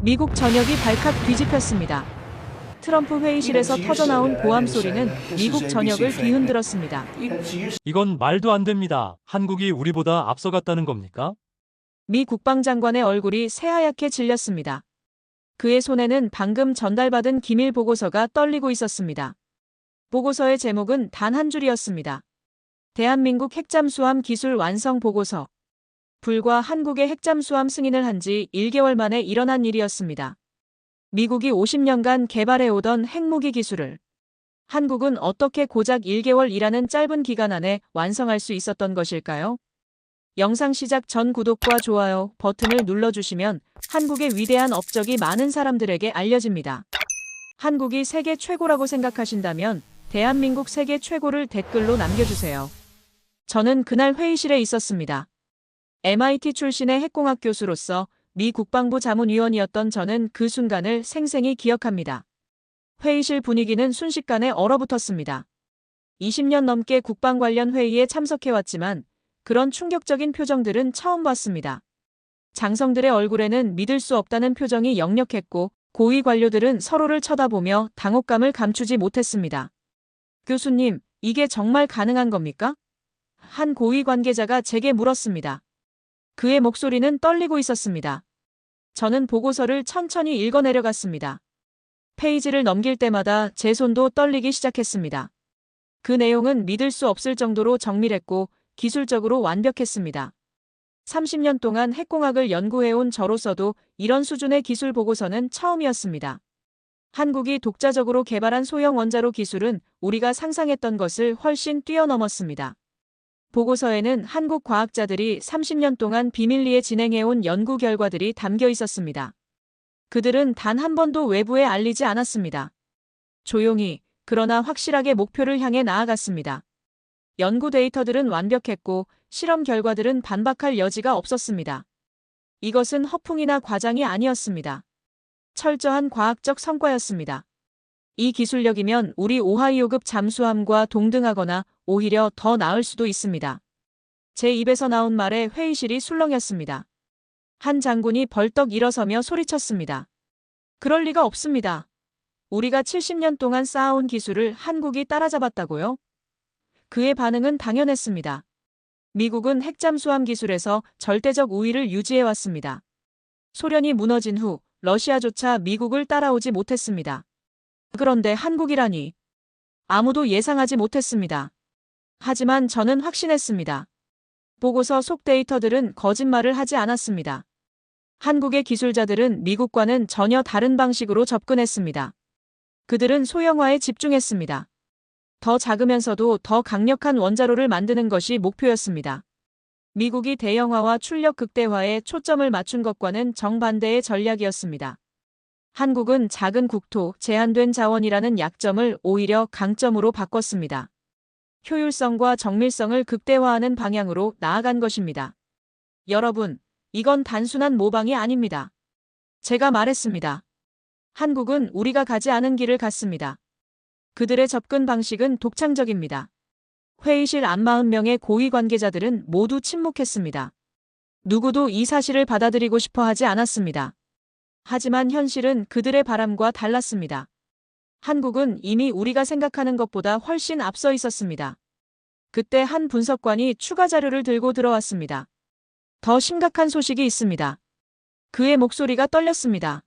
미국 전역이 발칵 뒤집혔습니다. 트럼프 회의실에서 터져나온 고함 소리는 미국 전역을 뒤흔들었습니다. 이건 말도 안 됩니다. 한국이 우리보다 앞서갔다는 겁니까? 미 국방장관의 얼굴이 새하얗게 질렸습니다. 그의 손에는 방금 전달받은 기밀 보고서가 떨리고 있었습니다. 보고서의 제목은 단 한 줄이었습니다. 대한민국 핵잠수함 기술 완성 보고서. 불과 한국의 핵잠수함 승인을 한 지 1개월 만에 일어난 일이었습니다. 미국이 50년간 개발해오던 핵무기 기술을 한국은 어떻게 고작 1개월이라는 짧은 기간 안에 완성할 수 있었던 것일까요? 영상 시작 전 구독과 좋아요 버튼을 눌러주시면 한국의 위대한 업적이 많은 사람들에게 알려집니다. 한국이 세계 최고라고 생각하신다면 대한민국 세계 최고를 댓글로 남겨주세요. 저는 그날 회의실에 있었습니다. MIT 출신의 핵공학 교수로서 미 국방부 자문위원이었던 저는 그 순간을 생생히 기억합니다. 회의실 분위기는 순식간에 얼어붙었습니다. 20년 넘게 국방 관련 회의에 참석해왔지만 그런 충격적인 표정들은 처음 봤습니다. 장성들의 얼굴에는 믿을 수 없다는 표정이 역력했고 고위 관료들은 서로를 쳐다보며 당혹감을 감추지 못했습니다. 교수님, 이게 정말 가능한 겁니까? 한 고위 관계자가 제게 물었습니다. 그의 목소리는 떨리고 있었습니다. 저는 보고서를 천천히 읽어내려갔습니다. 페이지를 넘길 때마다 제 손도 떨리기 시작했습니다. 그 내용은 믿을 수 없을 정도로 정밀했고 기술적으로 완벽했습니다. 30년 동안 핵공학을 연구해온 저로서도 이런 수준의 기술 보고서는 처음이었습니다. 한국이 독자적으로 개발한 소형 원자로 기술은 우리가 상상했던 것을 훨씬 뛰어넘었습니다. 보고서에는 한국 과학자들이 30년 동안 비밀리에 진행해온 연구 결과들이 담겨 있었습니다. 그들은 단 한 번도 외부에 알리지 않았습니다. 조용히, 그러나 확실하게 목표를 향해 나아갔습니다. 연구 데이터들은 완벽했고 실험 결과들은 반박할 여지가 없었습니다. 이것은 허풍이나 과장이 아니었습니다. 철저한 과학적 성과였습니다. 이 기술력이면 우리 오하이오급 잠수함과 동등하거나 오히려 더 나을 수도 있습니다. 제 입에서 나온 말에 회의실이 술렁였습니다. 한 장군이 벌떡 일어서며 소리쳤습니다. 그럴 리가 없습니다. 우리가 70년 동안 쌓아온 기술을 한국이 따라잡았다고요? 그의 반응은 당연했습니다. 미국은 핵잠수함 기술에서 절대적 우위를 유지해왔습니다. 소련이 무너진 후 러시아조차 미국을 따라오지 못했습니다. 그런데 한국이라니. 아무도 예상하지 못했습니다. 하지만 저는 확신했습니다. 보고서 속 데이터들은 거짓말을 하지 않았습니다. 한국의 기술자들은 미국과는 전혀 다른 방식으로 접근했습니다. 그들은 소형화에 집중했습니다. 더 작으면서도 더 강력한 원자로를 만드는 것이 목표였습니다. 미국이 대형화와 출력 극대화에 초점을 맞춘 것과는 정반대의 전략이었습니다. 한국은 작은 국토, 제한된 자원이라는 약점을 오히려 강점으로 바꿨습니다. 효율성과 정밀성을 극대화하는 방향으로 나아간 것입니다. 여러분, 이건 단순한 모방이 아닙니다. 제가 말했습니다. 한국은 우리가 가지 않은 길을 갔습니다. 그들의 접근 방식은 독창적입니다. 회의실 앞 40명의 고위 관계자들은 모두 침묵했습니다. 누구도 이 사실을 받아들이고 싶어 하지 않았습니다. 하지만 현실은 그들의 바람과 달랐습니다. 한국은 이미 우리가 생각하는 것보다 훨씬 앞서 있었습니다. 그때 한 분석관이 추가 자료를 들고 들어왔습니다. 더 심각한 소식이 있습니다. 그의 목소리가 떨렸습니다.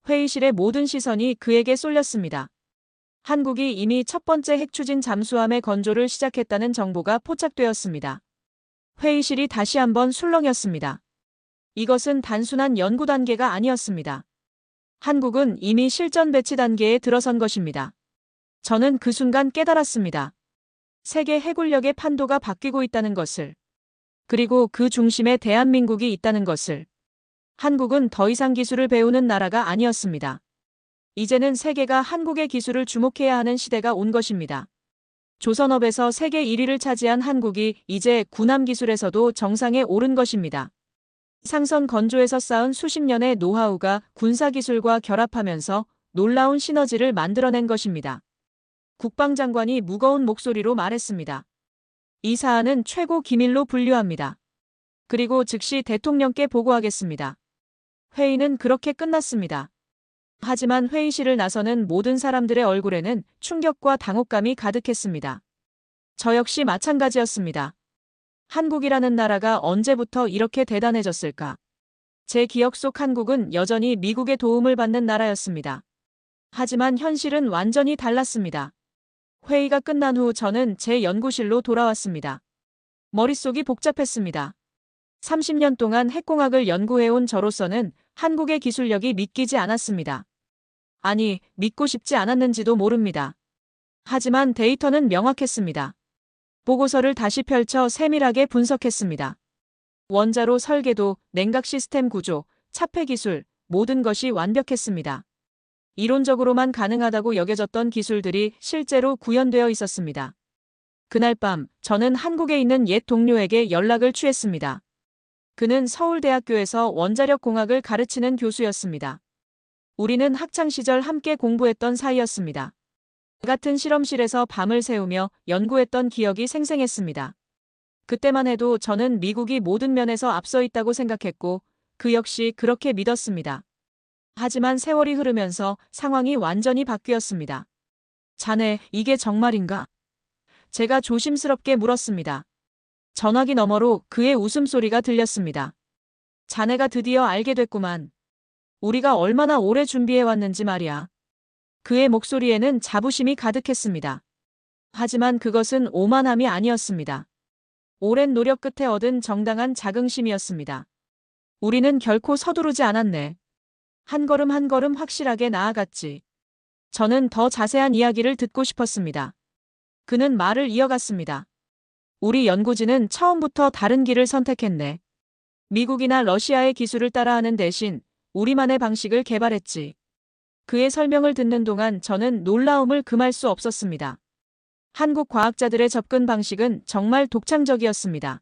회의실의 모든 시선이 그에게 쏠렸습니다. 한국이 이미 첫 번째 핵추진 잠수함의 건조를 시작했다는 정보가 포착되었습니다. 회의실이 다시 한번 술렁였습니다. 이것은 단순한 연구 단계가 아니었습니다. 한국은 이미 실전 배치 단계에 들어선 것입니다. 저는 그 순간 깨달았습니다. 세계 해군력의 판도가 바뀌고 있다는 것을. 그리고 그 중심에 대한민국이 있다는 것을. 한국은 더 이상 기술을 배우는 나라가 아니었습니다. 이제는 세계가 한국의 기술을 주목해야 하는 시대가 온 것입니다. 조선업에서 세계 1위를 차지한 한국이 이제 군함 기술에서도 정상에 오른 것입니다. 상선 건조에서 쌓은 수십 년의 노하우가 군사기술과 결합하면서 놀라운 시너지를 만들어낸 것입니다. 국방장관이 무거운 목소리로 말했습니다. 이 사안은 최고 기밀로 분류합니다. 그리고 즉시 대통령께 보고하겠습니다. 회의는 그렇게 끝났습니다. 하지만 회의실을 나서는 모든 사람들의 얼굴에는 충격과 당혹감이 가득했습니다. 저 역시 마찬가지였습니다. 한국이라는 나라가 언제부터 이렇게 대단해졌을까? 제 기억 속 한국은 여전히 미국의 도움을 받는 나라였습니다. 하지만 현실은 완전히 달랐습니다. 회의가 끝난 후 저는 제 연구실로 돌아왔습니다. 머릿속이 복잡했습니다. 30년 동안 핵공학을 연구해온 저로서는 한국의 기술력이 믿기지 않았습니다. 아니, 믿고 싶지 않았는지도 모릅니다. 하지만 데이터는 명확했습니다. 보고서를 다시 펼쳐 세밀하게 분석했습니다. 원자로 설계도, 냉각 시스템 구조, 차폐 기술, 모든 것이 완벽했습니다. 이론적으로만 가능하다고 여겨졌던 기술들이 실제로 구현되어 있었습니다. 그날 밤, 저는 한국에 있는 옛 동료에게 연락을 취했습니다. 그는 서울대학교에서 원자력 공학을 가르치는 교수였습니다. 우리는 학창시절 함께 공부했던 사이였습니다. 같은 실험실에서 밤을 새우며 연구했던 기억이 생생했습니다. 그때만 해도 저는 미국이 모든 면에서 앞서 있다고 생각했고, 그 역시 그렇게 믿었습니다. 하지만 세월이 흐르면서 상황이 완전히 바뀌었습니다. 자네, 이게 정말인가? 제가 조심스럽게 물었습니다. 전화기 너머로 그의 웃음소리가 들렸습니다. 자네가 드디어 알게 됐구만. 우리가 얼마나 오래 준비해왔는지 말이야. 그의 목소리에는 자부심이 가득했습니다. 하지만 그것은 오만함이 아니었습니다. 오랜 노력 끝에 얻은 정당한 자긍심이었습니다. 우리는 결코 서두르지 않았네. 한 걸음 한 걸음 확실하게 나아갔지. 저는 더 자세한 이야기를 듣고 싶었습니다. 그는 말을 이어갔습니다. 우리 연구진은 처음부터 다른 길을 선택했네. 미국이나 러시아의 기술을 따라하는 대신 우리만의 방식을 개발했지. 그의 설명을 듣는 동안 저는 놀라움을 금할 수 없었습니다. 한국 과학자들의 접근 방식은 정말 독창적이었습니다.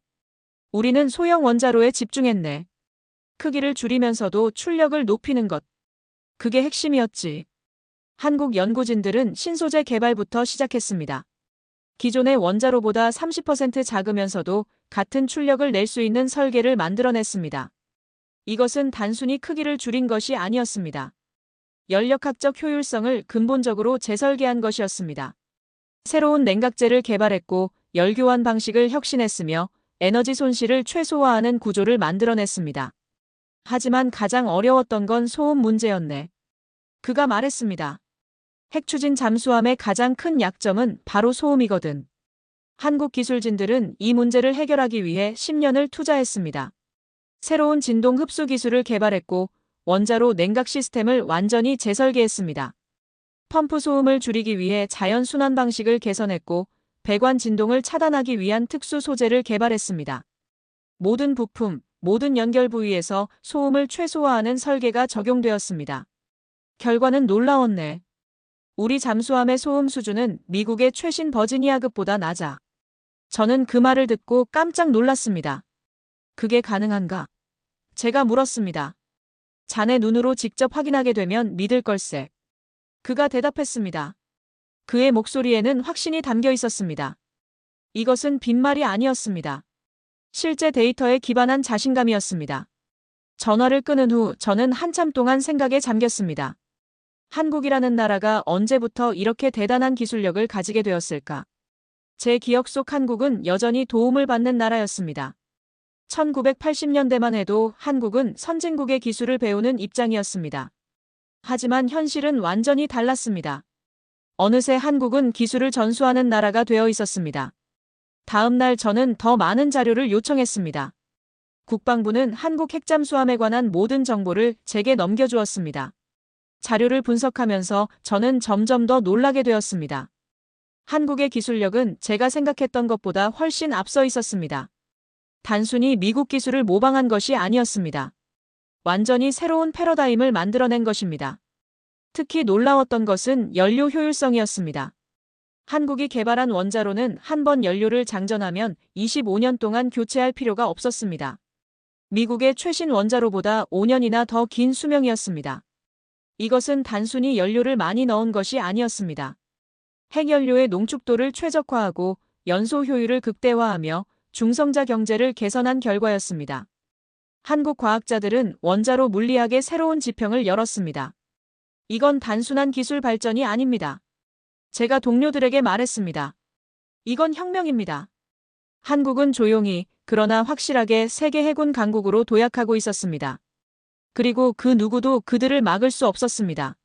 우리는 소형 원자로에 집중했네. 크기를 줄이면서도 출력을 높이는 것. 그게 핵심이었지. 한국 연구진들은 신소재 개발부터 시작했습니다. 기존의 원자로보다 30% 작으면서도 같은 출력을 낼 수 있는 설계를 만들어냈습니다. 이것은 단순히 크기를 줄인 것이 아니었습니다. 연력학적 효율성을 근본적으로 재설계한 것이었습니다. 새로운 냉각재를 개발했고 열교환 방식을 혁신했으며 에너지 손실을 최소화하는 구조를 만들어냈습니다. 하지만 가장 어려웠던 건 소음 문제였네. 그가 말했습니다. 핵추진 잠수함의 가장 큰 약점은 바로 소음이거든. 한국 기술진들은 이 문제를 해결하기 위해 10년을 투자했습니다. 새로운 진동 흡수 기술을 개발했고 원자로 냉각 시스템을 완전히 재설계했습니다. 펌프 소음을 줄이기 위해 자연 순환 방식을 개선했고 배관 진동을 차단하기 위한 특수 소재를 개발했습니다. 모든 부품, 모든 연결 부위에서 소음을 최소화하는 설계가 적용되었습니다. 결과는 놀라웠네. 우리 잠수함의 소음 수준은 미국의 최신 버지니아급보다 낮아. 저는 그 말을 듣고 깜짝 놀랐습니다. 그게 가능한가? 제가 물었습니다. 자네 눈으로 직접 확인하게 되면 믿을 걸세. 그가 대답했습니다. 그의 목소리에는 확신이 담겨 있었습니다. 이것은 빈말이 아니었습니다. 실제 데이터에 기반한 자신감이었습니다. 전화를 끊은 후 저는 한참 동안 생각에 잠겼습니다. 한국이라는 나라가 언제부터 이렇게 대단한 기술력을 가지게 되었을까? 제 기억 속 한국은 여전히 도움을 받는 나라였습니다. 1980년대만 해도 한국은 선진국의 기술을 배우는 입장이었습니다. 하지만 현실은 완전히 달랐습니다. 어느새 한국은 기술을 전수하는 나라가 되어 있었습니다. 다음 날 저는 더 많은 자료를 요청했습니다. 국방부는 한국 핵잠수함에 관한 모든 정보를 제게 넘겨주었습니다. 자료를 분석하면서 저는 점점 더 놀라게 되었습니다. 한국의 기술력은 제가 생각했던 것보다 훨씬 앞서 있었습니다. 단순히 미국 기술을 모방한 것이 아니었습니다. 완전히 새로운 패러다임을 만들어낸 것입니다. 특히 놀라웠던 것은 연료 효율성이었습니다. 한국이 개발한 원자로는 한 번 연료를 장전하면 25년 동안 교체할 필요가 없었습니다. 미국의 최신 원자로보다 5년이나 더 긴 수명이었습니다. 이것은 단순히 연료를 많이 넣은 것이 아니었습니다. 핵연료의 농축도를 최적화하고 연소 효율을 극대화하며 중성자 경제를 개선한 결과였습니다. 한국 과학자들은 원자로 물리학의 새로운 지평을 열었습니다. 이건 단순한 기술 발전이 아닙니다. 제가 동료들에게 말했습니다. 이건 혁명입니다. 한국은 조용히, 그러나 확실하게 세계 해군 강국으로 도약하고 있었습니다. 그리고 그 누구도 그들을 막을 수 없었습니다.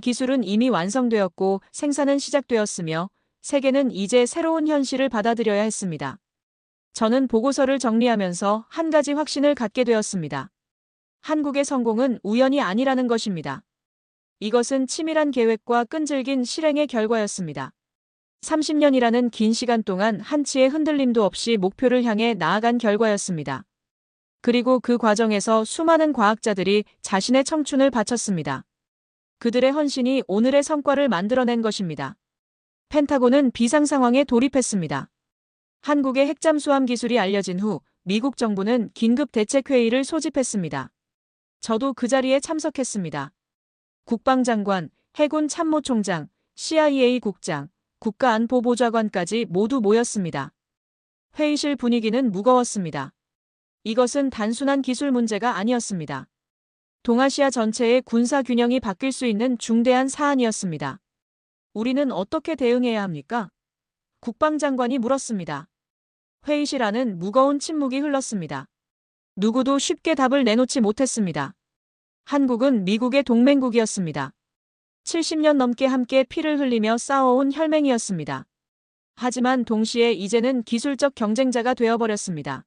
기술은 이미 완성되었고 생산은 시작되었으며 세계는 이제 새로운 현실을 받아들여야 했습니다. 저는 보고서를 정리하면서 한 가지 확신을 갖게 되었습니다. 한국의 성공은 우연이 아니라는 것입니다. 이것은 치밀한 계획과 끈질긴 실행의 결과였습니다. 30년이라는 긴 시간 동안 한치의 흔들림도 없이 목표를 향해 나아간 결과였습니다. 그리고 그 과정에서 수많은 과학자들이 자신의 청춘을 바쳤습니다. 그들의 헌신이 오늘의 성과를 만들어낸 것입니다. 펜타곤은 비상 상황에 돌입했습니다. 한국의 핵잠수함 기술이 알려진 후 미국 정부는 긴급 대책회의를 소집했습니다. 저도 그 자리에 참석했습니다. 국방장관, 해군 참모총장, CIA 국장, 국가안보보좌관까지 모두 모였습니다. 회의실 분위기는 무거웠습니다. 이것은 단순한 기술 문제가 아니었습니다. 동아시아 전체의 군사 균형이 바뀔 수 있는 중대한 사안이었습니다. 우리는 어떻게 대응해야 합니까? 국방장관이 물었습니다. 회의실 안은 무거운 침묵이 흘렀습니다. 누구도 쉽게 답을 내놓지 못했습니다. 한국은 미국의 동맹국이었습니다. 70년 넘게 함께 피를 흘리며 싸워온 혈맹이었습니다. 하지만 동시에 이제는 기술적 경쟁자가 되어버렸습니다.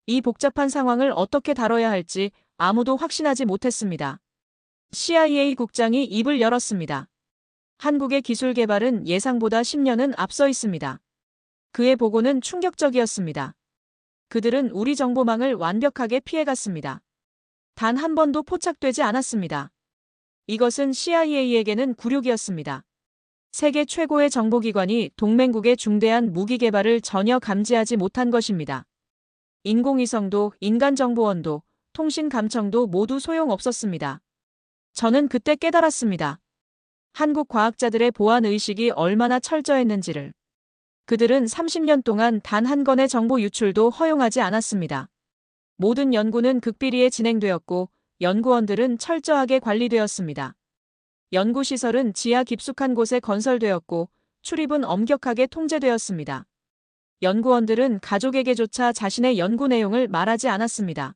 이 복잡한 상황을 어떻게 다뤄야 할지 아무도 확신하지 못했습니다. CIA 국장이 입을 열었습니다. 한국의 기술 개발은 예상보다 10년은 앞서 있습니다. 그의 보고는 충격적이었습니다. 그들은 우리 정보망을 완벽하게 피해갔습니다. 단 한 번도 포착되지 않았습니다. 이것은 CIA에게는 굴욕이었습니다. 세계 최고의 정보기관이 동맹국의 중대한 무기 개발을 전혀 감지하지 못한 것입니다. 인공위성도, 인간정보원도, 통신감청도 모두 소용없었습니다. 저는 그때 깨달았습니다. 한국 과학자들의 보안의식이 얼마나 철저했는지를. 그들은 30년 동안 단 한 건의 정보 유출도 허용하지 않았습니다. 모든 연구는 극비리에 진행되었고 연구원들은 철저하게 관리되었습니다. 연구시설은 지하 깊숙한 곳에 건설되었고 출입은 엄격하게 통제되었습니다. 연구원들은 가족에게조차 자신의 연구 내용을 말하지 않았습니다.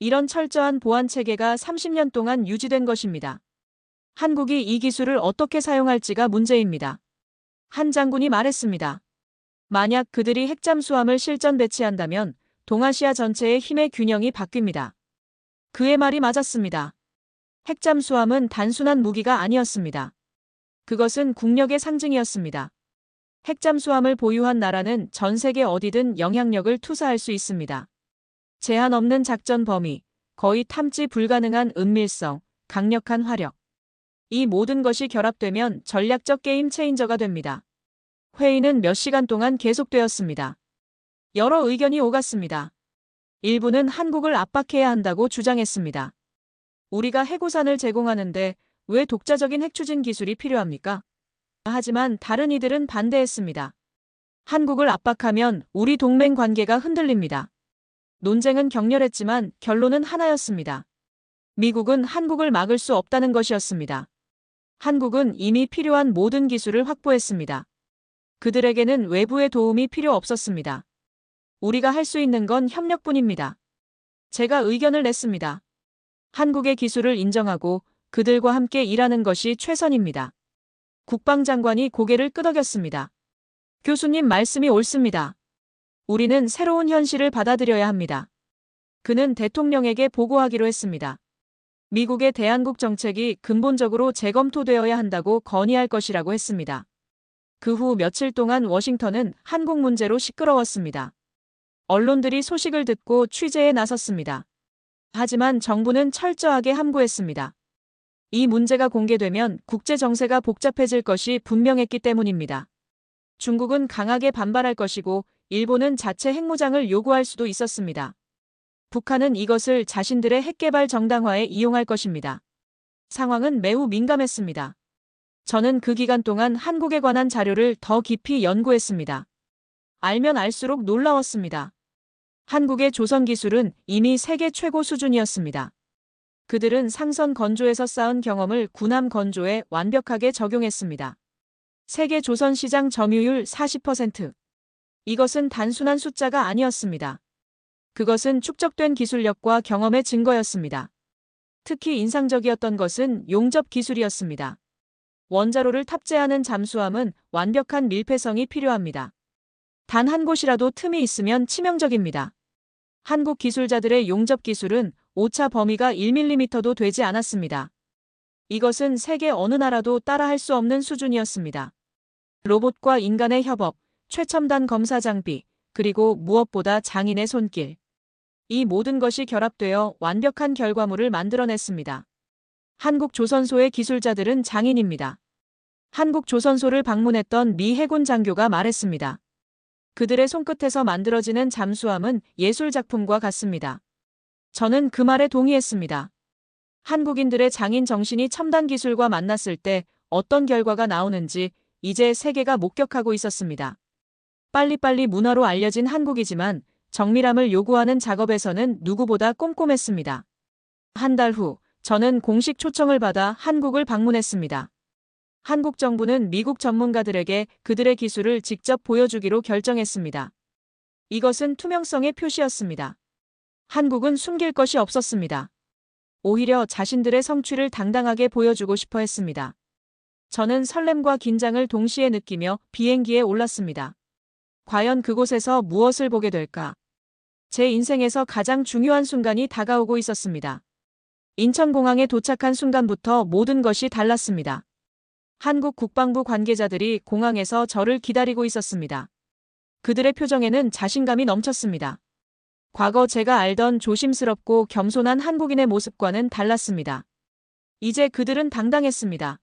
이런 철저한 보안 체계가 30년 동안 유지된 것입니다. 한국이 이 기술을 어떻게 사용할지가 문제입니다. 한 장군이 말했습니다. 만약 그들이 핵잠수함을 실전 배치한다면 동아시아 전체의 힘의 균형이 바뀝니다. 그의 말이 맞았습니다. 핵잠수함은 단순한 무기가 아니었습니다. 그것은 국력의 상징이었습니다. 핵잠수함을 보유한 나라는 전 세계 어디든 영향력을 투사할 수 있습니다. 제한 없는 작전 범위, 거의 탐지 불가능한 은밀성, 강력한 화력. 이 모든 것이 결합되면 전략적 게임 체인저가 됩니다. 회의는 몇 시간 동안 계속되었습니다. 여러 의견이 오갔습니다. 일부는 한국을 압박해야 한다고 주장했습니다. 우리가 해고산을 제공하는데 왜 독자적인 핵추진 기술이 필요합니까? 하지만 다른 이들은 반대했습니다. 한국을 압박하면 우리 동맹 관계가 흔들립니다. 논쟁은 격렬했지만 결론은 하나였습니다. 미국은 한국을 막을 수 없다는 것이었습니다. 한국은 이미 필요한 모든 기술을 확보했습니다. 그들에게는 외부의 도움이 필요 없었습니다. 우리가 할 수 있는 건 협력뿐입니다. 제가 의견을 냈습니다. 한국의 기술을 인정하고 그들과 함께 일하는 것이 최선입니다. 국방장관이 고개를 끄덕였습니다. 교수님 말씀이 옳습니다. 우리는 새로운 현실을 받아들여야 합니다. 그는 대통령에게 보고하기로 했습니다. 미국의 대한국 정책이 근본적으로 재검토되어야 한다고 건의할 것이라고 했습니다. 그 후 며칠 동안 워싱턴은 한국 문제로 시끄러웠습니다. 언론들이 소식을 듣고 취재에 나섰습니다. 하지만 정부는 철저하게 함구했습니다. 이 문제가 공개되면 국제 정세가 복잡해질 것이 분명했기 때문입니다. 중국은 강하게 반발할 것이고 일본은 자체 핵무장을 요구할 수도 있었습니다. 북한은 이것을 자신들의 핵개발 정당화에 이용할 것입니다. 상황은 매우 민감했습니다. 저는 그 기간 동안 한국에 관한 자료를 더 깊이 연구했습니다. 알면 알수록 놀라웠습니다. 한국의 조선 기술은 이미 세계 최고 수준이었습니다. 그들은 상선 건조에서 쌓은 경험을 군함 건조에 완벽하게 적용했습니다. 세계 조선 시장 점유율 40%. 이것은 단순한 숫자가 아니었습니다. 그것은 축적된 기술력과 경험의 증거였습니다. 특히 인상적이었던 것은 용접 기술이었습니다. 원자로를 탑재하는 잠수함은 완벽한 밀폐성이 필요합니다. 단 한 곳이라도 틈이 있으면 치명적입니다. 한국 기술자들의 용접 기술은 오차 범위가 1mm도 되지 않았습니다. 이것은 세계 어느 나라도 따라할 수 없는 수준이었습니다. 로봇과 인간의 협업, 최첨단 검사 장비, 그리고 무엇보다 장인의 손길. 이 모든 것이 결합되어 완벽한 결과물을 만들어냈습니다. 한국 조선소의 기술자들은 장인입니다. 한국 조선소를 방문했던 미 해군 장교가 말했습니다. 그들의 손끝에서 만들어지는 잠수함은 예술작품과 같습니다. 저는 그 말에 동의했습니다. 한국인들의 장인 정신이 첨단 기술과 만났을 때 어떤 결과가 나오는지 이제 세계가 목격하고 있었습니다. 빨리빨리 문화로 알려진 한국이지만 정밀함을 요구하는 작업에서는 누구보다 꼼꼼했습니다. 한 달 후, 저는 공식 초청을 받아 한국을 방문했습니다. 한국 정부는 미국 전문가들에게 그들의 기술을 직접 보여주기로 결정했습니다. 이것은 투명성의 표시였습니다. 한국은 숨길 것이 없었습니다. 오히려 자신들의 성취를 당당하게 보여주고 싶어 했습니다. 저는 설렘과 긴장을 동시에 느끼며 비행기에 올랐습니다. 과연 그곳에서 무엇을 보게 될까? 제 인생에서 가장 중요한 순간이 다가오고 있었습니다. 인천공항에 도착한 순간부터 모든 것이 달랐습니다. 한국 국방부 관계자들이 공항에서 저를 기다리고 있었습니다. 그들의 표정에는 자신감이 넘쳤습니다. 과거 제가 알던 조심스럽고 겸손한 한국인의 모습과는 달랐습니다. 이제 그들은 당당했습니다.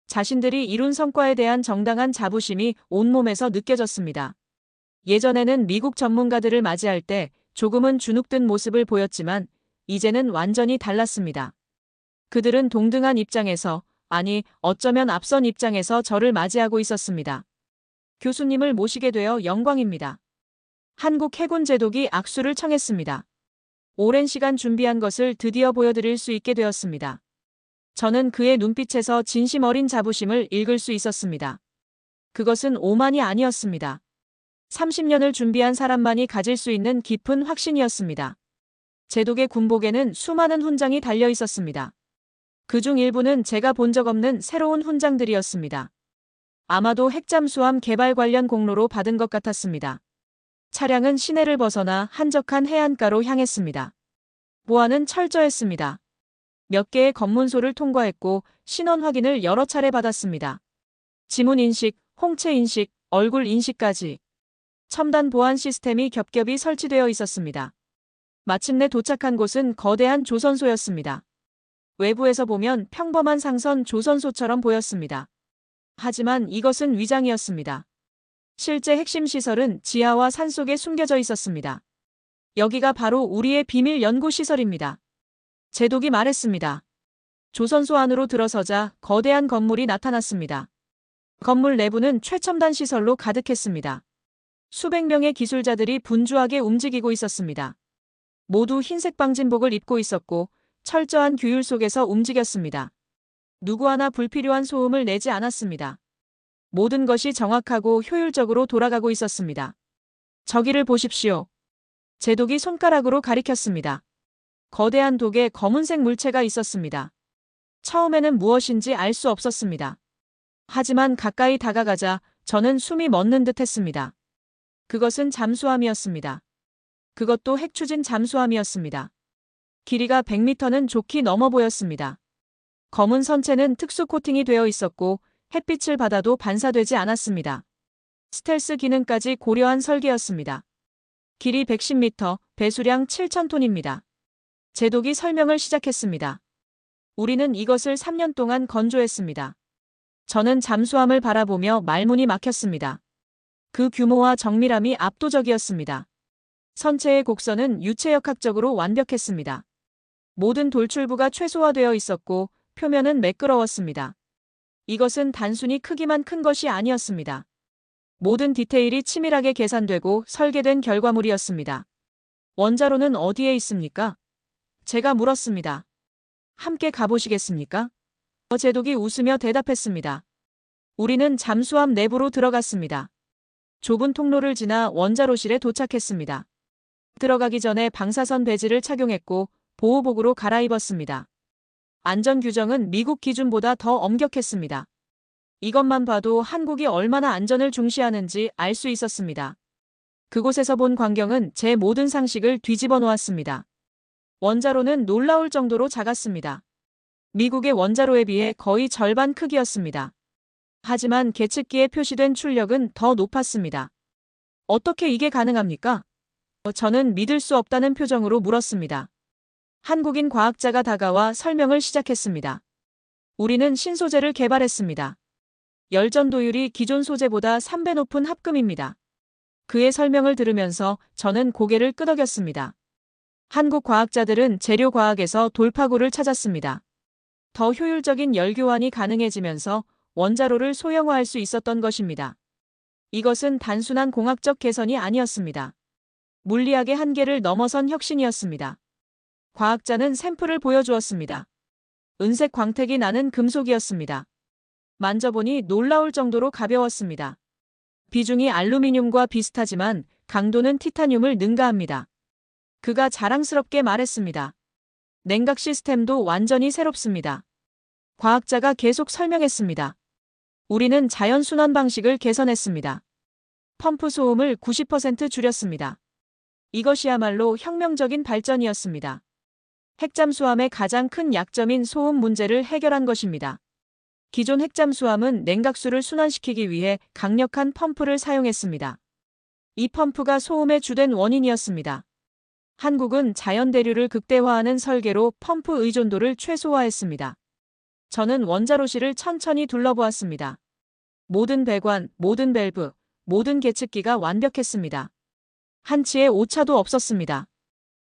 자신들이 이룬 성과에 대한 정당한 자부심이 온몸에서 느껴졌습니다. 예전에는 미국 전문가들을 맞이할 때 조금은 주눅든 모습을 보였지만 이제는 완전히 달랐습니다. 그들은 동등한 입장에서, 아니, 어쩌면 앞선 입장에서 저를 맞이하고 있었습니다. 교수님을 모시게 되어 영광입니다. 한국 해군 제독이 악수를 청했습니다. 오랜 시간 준비한 것을 드디어 보여드릴 수 있게 되었습니다. 저는 그의 눈빛에서 진심 어린 자부심을 읽을 수 있었습니다. 그것은 오만이 아니었습니다. 30년을 준비한 사람만이 가질 수 있는 깊은 확신이었습니다. 제독의 군복에는 수많은 훈장이 달려 있었습니다. 그중 일부는 제가 본 적 없는 새로운 훈장들이었습니다. 아마도 핵잠수함 개발 관련 공로로 받은 것 같았습니다. 차량은 시내를 벗어나 한적한 해안가로 향했습니다. 보안은 철저했습니다. 몇 개의 검문소를 통과했고 신원 확인을 여러 차례 받았습니다. 지문 인식, 홍채 인식, 얼굴 인식까지. 첨단 보안 시스템이 겹겹이 설치되어 있었습니다. 마침내 도착한 곳은 거대한 조선소였습니다. 외부에서 보면 평범한 상선 조선소처럼 보였습니다. 하지만 이것은 위장이었습니다. 실제 핵심 시설은 지하와 산속에 숨겨져 있었습니다. 여기가 바로 우리의 비밀 연구시설입니다. 제독이 말했습니다. 조선소 안으로 들어서자 거대한 건물이 나타났습니다. 건물 내부는 최첨단 시설로 가득했습니다. 수백 명의 기술자들이 분주하게 움직이고 있었습니다. 모두 흰색 방진복을 입고 있었고 철저한 규율 속에서 움직였습니다. 누구 하나 불필요한 소음을 내지 않았습니다. 모든 것이 정확하고 효율적으로 돌아가고 있었습니다. 저기를 보십시오. 제독이 손가락으로 가리켰습니다. 거대한 독에 검은색 물체가 있었습니다. 처음에는 무엇인지 알 수 없었습니다. 하지만 가까이 다가가자 저는 숨이 멎는 듯 했습니다. 그것은 잠수함이었습니다. 그것도 핵추진 잠수함이었습니다. 길이가 100m는 좋게 넘어 보였습니다. 검은 선체는 특수 코팅이 되어 있었고 햇빛을 받아도 반사되지 않았습니다. 스텔스 기능까지 고려한 설계였습니다. 길이 110m, 배수량 7,000톤입니다. 제독이 설명을 시작했습니다. 우리는 이것을 3년 동안 건조했습니다. 저는 잠수함을 바라보며 말문이 막혔습니다. 그 규모와 정밀함이 압도적이었습니다. 선체의 곡선은 유체역학적으로 완벽했습니다. 모든 돌출부가 최소화되어 있었고 표면은 매끄러웠습니다. 이것은 단순히 크기만 큰 것이 아니었습니다. 모든 디테일이 치밀하게 계산되고 설계된 결과물이었습니다. 원자로는 어디에 있습니까? 제가 물었습니다. 함께 가보시겠습니까? 제독이 웃으며 대답했습니다. 우리는 잠수함 내부로 들어갔습니다. 좁은 통로를 지나 원자로실에 도착했습니다. 들어가기 전에 방사선 배지를 착용했고 보호복으로 갈아입었습니다. 안전 규정은 미국 기준보다 더 엄격했습니다. 이것만 봐도 한국이 얼마나 안전을 중시하는지 알 수 있었습니다. 그곳에서 본 광경은 제 모든 상식을 뒤집어 놓았습니다. 원자로는 놀라울 정도로 작았습니다. 미국의 원자로에 비해 거의 절반 크기였습니다. 하지만 계측기에 표시된 출력은 더 높았습니다. 어떻게 이게 가능합니까? 저는 믿을 수 없다는 표정으로 물었습니다. 한국인 과학자가 다가와 설명을 시작했습니다. 우리는 신소재를 개발했습니다. 열전도율이 기존 소재보다 3배 높은 합금입니다. 그의 설명을 들으면서 저는 고개를 끄덕였습니다. 한국 과학자들은 재료과학에서 돌파구를 찾았습니다. 더 효율적인 열교환이 가능해지면서 원자로를 소형화할 수 있었던 것입니다. 이것은 단순한 공학적 개선이 아니었습니다. 물리학의 한계를 넘어선 혁신이었습니다. 과학자는 샘플을 보여주었습니다. 은색 광택이 나는 금속이었습니다. 만져보니 놀라울 정도로 가벼웠습니다. 비중이 알루미늄과 비슷하지만 강도는 티타늄을 능가합니다. 그가 자랑스럽게 말했습니다. 냉각 시스템도 완전히 새롭습니다. 과학자가 계속 설명했습니다. 우리는 자연순환 방식을 개선했습니다. 펌프 소음을 90% 줄였습니다. 이것이야말로 혁명적인 발전이었습니다. 핵잠수함의 가장 큰 약점인 소음 문제를 해결한 것입니다. 기존 핵잠수함은 냉각수를 순환시키기 위해 강력한 펌프를 사용했습니다. 이 펌프가 소음의 주된 원인이었습니다. 한국은 자연대류를 극대화하는 설계로 펌프 의존도를 최소화했습니다. 저는 원자로실을 천천히 둘러보았습니다. 모든 배관, 모든 밸브, 모든 계측기가 완벽했습니다. 한치의 오차도 없었습니다.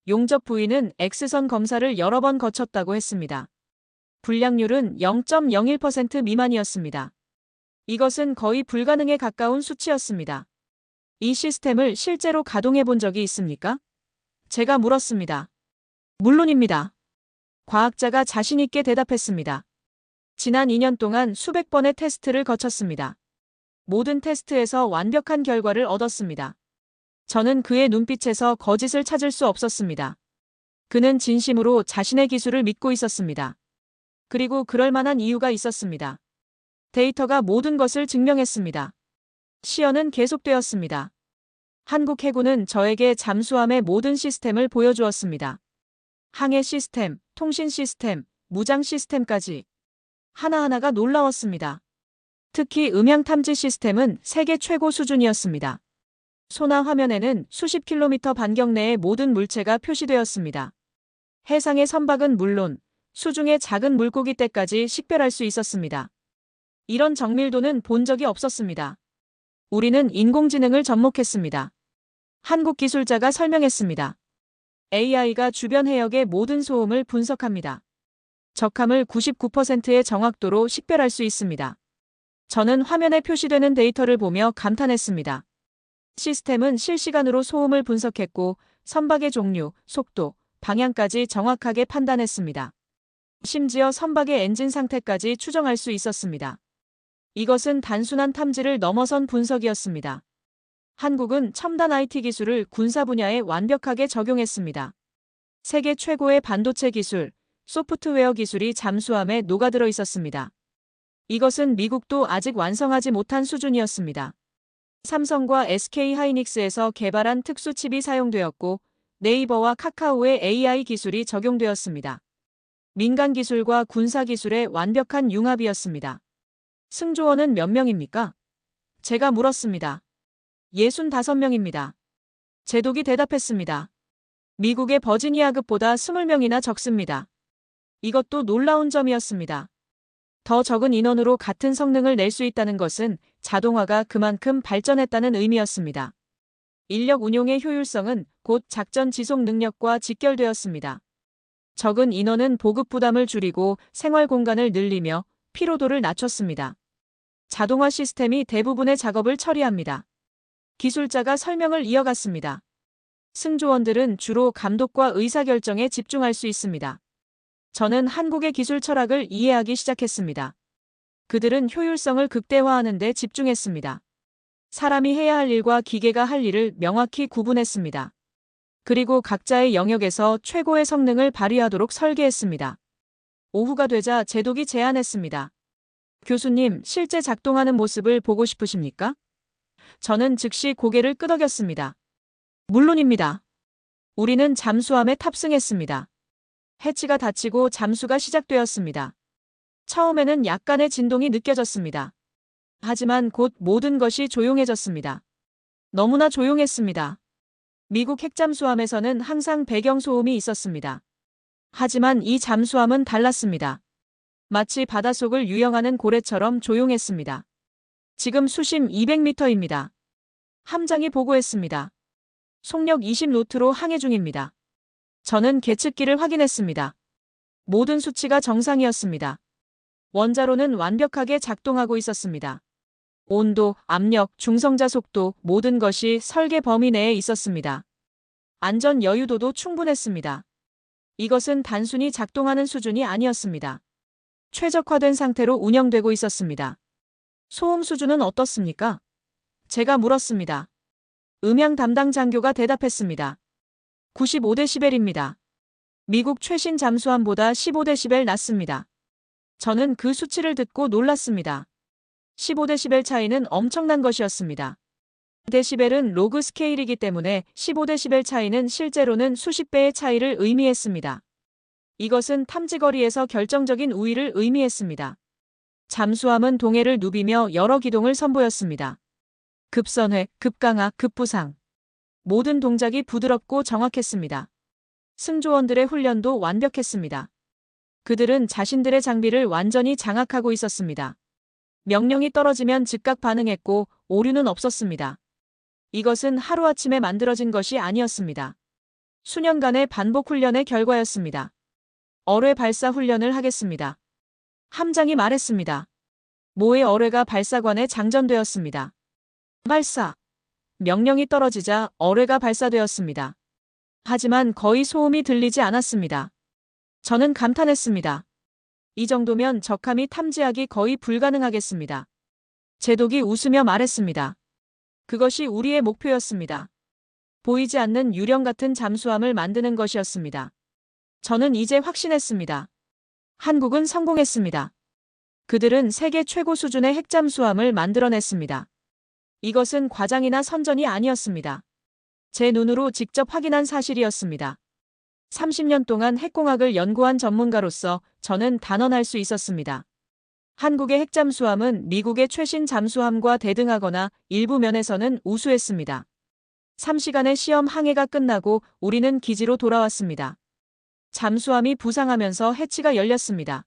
용접 부위는 X선 검사를 여러 번 거쳤다고 했습니다. 불량률은 0.01% 미만이었습니다. 이것은 거의 불가능에 가까운 수치였습니다. 이 시스템을 실제로 가동해 본 적이 있습니까? 제가 물었습니다. 물론입니다. 과학자가 자신 있게 대답했습니다. 지난 2년 동안 수백 번의 테스트를 거쳤습니다. 모든 테스트에서 완벽한 결과를 얻었습니다. 저는 그의 눈빛에서 거짓을 찾을 수 없었습니다. 그는 진심으로 자신의 기술을 믿고 있었습니다. 그리고 그럴 만한 이유가 있었습니다. 데이터가 모든 것을 증명했습니다. 시연은 계속되었습니다. 한국 해군은 저에게 잠수함의 모든 시스템을 보여주었습니다. 항해 시스템, 통신 시스템, 무장 시스템까지. 하나하나가 놀라웠습니다. 특히 음향 탐지 시스템은 세계 최고 수준이었습니다. 소나 화면에는 수십 킬로미터 반경 내의 모든 물체가 표시되었습니다. 해상의 선박은 물론 수중의 작은 물고기 떼까지 식별할 수 있었습니다. 이런 정밀도는 본 적이 없었습니다. 우리는 인공지능을 접목했습니다. 한국 기술자가 설명했습니다. AI가 주변 해역의 모든 소음을 분석합니다. 적함을 99%의 정확도로 식별할 수 있습니다. 저는 화면에 표시되는 데이터를 보며 감탄했습니다. 시스템은 실시간으로 소음을 분석했고 선박의 종류, 속도, 방향까지 정확하게 판단했습니다. 심지어 선박의 엔진 상태까지 추정할 수 있었습니다. 이것은 단순한 탐지를 넘어선 분석이었습니다. 한국은 첨단 IT 기술을 군사 분야에 완벽하게 적용했습니다. 세계 최고의 반도체 기술, 소프트웨어 기술이 잠수함에 녹아들어 있었습니다. 이것은 미국도 아직 완성하지 못한 수준이었습니다. 삼성과 SK 하이닉스에서 개발한 특수 칩이 사용되었고 네이버와 카카오의 AI 기술이 적용되었습니다. 민간 기술과 군사 기술의 완벽한 융합이었습니다. 승조원은 몇 명입니까? 제가 물었습니다. 65명입니다. 제독이 대답했습니다. 미국의 버지니아급보다 20명이나 적습니다. 이것도 놀라운 점이었습니다. 더 적은 인원으로 같은 성능을 낼 수 있다는 것은 자동화가 그만큼 발전했다는 의미였습니다. 인력 운용의 효율성은 곧 작전 지속 능력과 직결되었습니다. 적은 인원은 보급 부담을 줄이고 생활 공간을 늘리며 피로도를 낮췄습니다. 자동화 시스템이 대부분의 작업을 처리합니다. 기술자가 설명을 이어갔습니다. 승조원들은 주로 감독과 의사결정에 집중할 수 있습니다. 저는 한국의 기술 철학을 이해하기 시작했습니다. 그들은 효율성을 극대화하는 데 집중했습니다. 사람이 해야 할 일과 기계가 할 일을 명확히 구분했습니다. 그리고 각자의 영역에서 최고의 성능을 발휘하도록 설계했습니다. 오후가 되자 제독이 제안했습니다. 교수님, 실제 작동하는 모습을 보고 싶으십니까? 저는 즉시 고개를 끄덕였습니다. 물론입니다. 우리는 잠수함에 탑승했습니다. 해치가 닫히고 잠수가 시작되었습니다. 처음에는 약간의 진동이 느껴졌습니다. 하지만 곧 모든 것이 조용해졌습니다. 너무나 조용했습니다. 미국 핵잠수함에서는 항상 배경소음이 있었습니다. 하지만 이 잠수함은 달랐습니다. 마치 바닷속을 유영하는 고래처럼 조용했습니다. 지금 수심 200m입니다. 함장이 보고했습니다. 속력 20노트로 항해 중입니다. 저는 계측기를 확인했습니다. 모든 수치가 정상이었습니다. 원자로는 완벽하게 작동하고 있었습니다. 온도, 압력, 중성자 속도, 모든 것이 설계 범위 내에 있었습니다. 안전 여유도도 충분했습니다. 이것은 단순히 작동하는 수준이 아니었습니다. 최적화된 상태로 운영되고 있었습니다. 소음 수준은 어떻습니까? 제가 물었습니다. 음향 담당 장교가 대답했습니다. 95데시벨입니다. 미국 최신 잠수함보다 15데시벨 낮습니다. 저는 그 수치를 듣고 놀랐습니다. 15데시벨 차이는 엄청난 것이었습니다. 데시벨은 로그 스케일이기 때문에 15데시벨 차이는 실제로는 수십 배의 차이를 의미했습니다. 이것은 탐지거리에서 결정적인 우위를 의미했습니다. 잠수함은 동해를 누비며 여러 기동을 선보였습니다. 급선회, 급강하, 급부상. 모든 동작이 부드럽고 정확했습니다. 승조원들의 훈련도 완벽했습니다. 그들은 자신들의 장비를 완전히 장악하고 있었습니다. 명령이 떨어지면 즉각 반응했고 오류는 없었습니다. 이것은 하루아침에 만들어진 것이 아니었습니다. 수년간의 반복 훈련의 결과였습니다. 어뢰 발사 훈련을 하겠습니다. 함장이 말했습니다. 모의 어뢰가 발사관에 장전되었습니다. 발사. 명령이 떨어지자 어뢰가 발사되었습니다. 하지만 거의 소음이 들리지 않았습니다. 저는 감탄했습니다. 이 정도면 적함이 탐지하기 거의 불가능하겠습니다. 제독이 웃으며 말했습니다. 그것이 우리의 목표였습니다. 보이지 않는 유령 같은 잠수함을 만드는 것이었습니다. 저는 이제 확신했습니다. 한국은 성공했습니다. 그들은 세계 최고 수준의 핵잠수함을 만들어냈습니다. 이것은 과장이나 선전이 아니었습니다. 제 눈으로 직접 확인한 사실이었습니다. 30년 동안 핵공학을 연구한 전문가로서 저는 단언할 수 있었습니다. 한국의 핵잠수함은 미국의 최신 잠수함과 대등하거나 일부 면에서는 우수했습니다. 3시간의 시험 항해가 끝나고 우리는 기지로 돌아왔습니다. 잠수함이 부상하면서 해치가 열렸습니다.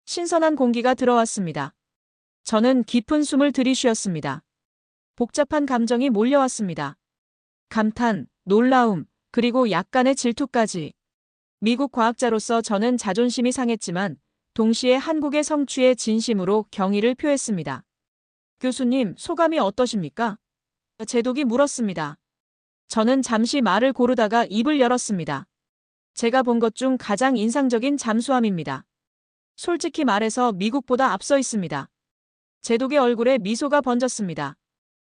신선한 공기가 들어왔습니다. 저는 깊은 숨을 들이쉬었습니다. 복잡한 감정이 몰려왔습니다. 감탄, 놀라움, 그리고 약간의 질투까지. 미국 과학자로서 저는 자존심이 상했지만 동시에 한국의 성취에 진심으로 경의를 표했습니다. 교수님, 소감이 어떠십니까? 제독이 물었습니다. 저는 잠시 말을 고르다가 입을 열었습니다. 제가 본 것 중 가장 인상적인 잠수함입니다. 솔직히 말해서 미국보다 앞서 있습니다. 제독의 얼굴에 미소가 번졌습니다.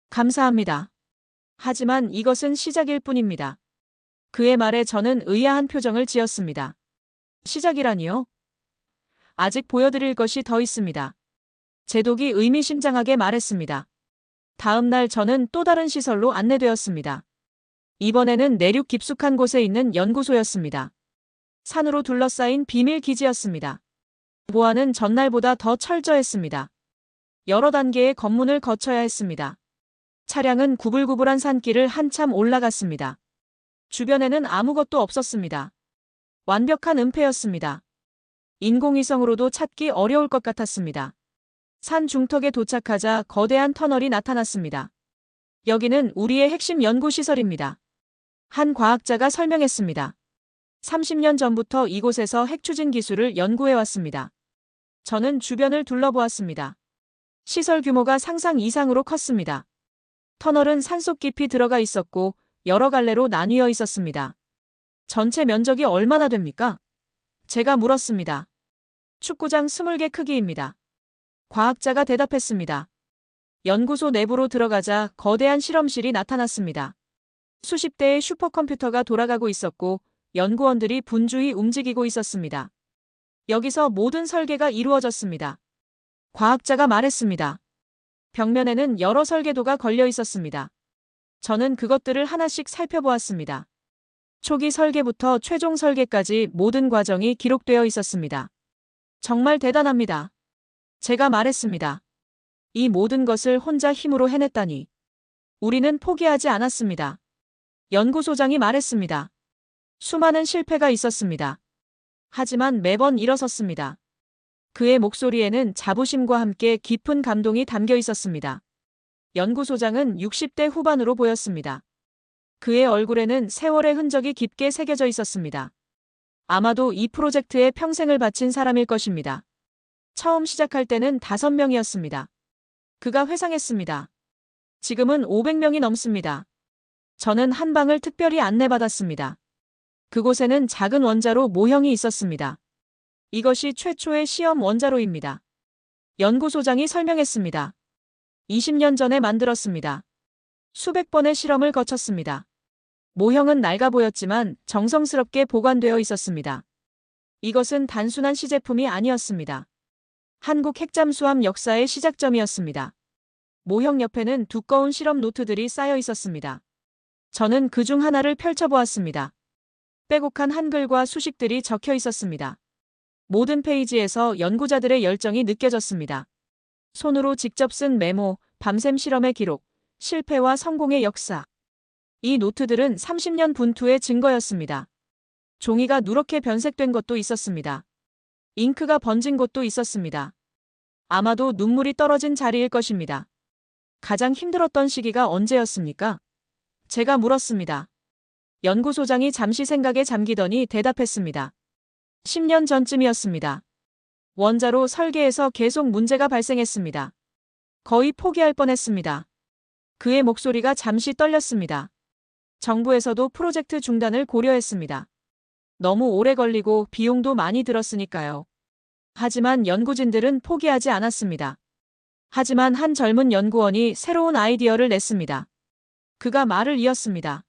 감사합니다. 하지만 이것은 시작일 뿐입니다. 그의 말에 저는 의아한 표정을 지었습니다. 시작이라니요? 아직 보여드릴 것이 더 있습니다. 제독이 의미심장하게 말했습니다. 다음 날 저는 또 다른 시설로 안내되었습니다. 이번에는 내륙 깊숙한 곳에 있는 연구소였습니다. 산으로 둘러싸인 비밀 기지였습니다. 보안은 전날보다 더 철저했습니다. 여러 단계의 검문을 거쳐야 했습니다. 차량은 구불구불한 산길을 한참 올라갔습니다. 주변에는 아무것도 없었습니다. 완벽한 은폐였습니다. 인공위성으로도 찾기 어려울 것 같았습니다. 산 중턱에 도착하자 거대한 터널이 나타났습니다. 여기는 우리의 핵심 연구시설입니다. 한 과학자가 설명했습니다. 30년 전부터 이곳에서 핵추진 기술을 연구해왔습니다. 저는 주변을 둘러보았습니다. 시설 규모가 상상 이상으로 컸습니다. 터널은 산속 깊이 들어가 있었고 여러 갈래로 나뉘어 있었습니다. 전체 면적이 얼마나 됩니까? 제가 물었습니다. 축구장 20개 크기입니다. 과학자가 대답했습니다. 연구소 내부로 들어가자 거대한 실험실이 나타났습니다. 수십 대의 슈퍼컴퓨터가 돌아가고 있었고 연구원들이 분주히 움직이고 있었습니다. 여기서 모든 설계가 이루어졌습니다. 과학자가 말했습니다. 벽면에는 여러 설계도가 걸려 있었습니다. 저는 그것들을 하나씩 살펴보았습니다. 초기 설계부터 최종 설계까지 모든 과정이 기록되어 있었습니다. 정말 대단합니다. 제가 말했습니다. 이 모든 것을 혼자 힘으로 해냈다니. 우리는 포기하지 않았습니다. 연구소장이 말했습니다. 수많은 실패가 있었습니다. 하지만 매번 일어섰습니다. 그의 목소리에는 자부심과 함께 깊은 감동이 담겨 있었습니다. 연구소장은 60대 후반으로 보였습니다. 그의 얼굴에는 세월의 흔적이 깊게 새겨져 있었습니다. 아마도 이 프로젝트에 평생을 바친 사람일 것입니다. 처음 시작할 때는 5명이었습니다. 그가 회상했습니다. 지금은 500명이 넘습니다. 저는 한 방을 특별히 안내받았습니다. 그곳에는 작은 원자로 모형이 있었습니다. 이것이 최초의 시험 원자로입니다. 연구소장이 설명했습니다. 20년 전에 만들었습니다. 수백 번의 실험을 거쳤습니다. 모형은 낡아 보였지만 정성스럽게 보관되어 있었습니다. 이것은 단순한 시제품이 아니었습니다. 한국 핵잠수함 역사의 시작점이었습니다. 모형 옆에는 두꺼운 실험 노트들이 쌓여 있었습니다. 저는 그 중 하나를 펼쳐보았습니다. 빼곡한 한글과 수식들이 적혀 있었습니다. 모든 페이지에서 연구자들의 열정이 느껴졌습니다. 손으로 직접 쓴 메모, 밤샘 실험의 기록, 실패와 성공의 역사. 이 노트들은 30년 분투의 증거였습니다. 종이가 누렇게 변색된 것도 있었습니다. 잉크가 번진 곳도 있었습니다. 아마도 눈물이 떨어진 자리일 것입니다. 가장 힘들었던 시기가 언제였습니까? 제가 물었습니다. 연구소장이 잠시 생각에 잠기더니 대답했습니다. 10년 전쯤이었습니다. 원자로 설계에서 계속 문제가 발생했습니다. 거의 포기할 뻔했습니다. 그의 목소리가 잠시 떨렸습니다. 정부에서도 프로젝트 중단을 고려했습니다. 너무 오래 걸리고 비용도 많이 들었으니까요. 하지만 연구진들은 포기하지 않았습니다. 하지만 한 젊은 연구원이 새로운 아이디어를 냈습니다. 그가 말을 이었습니다.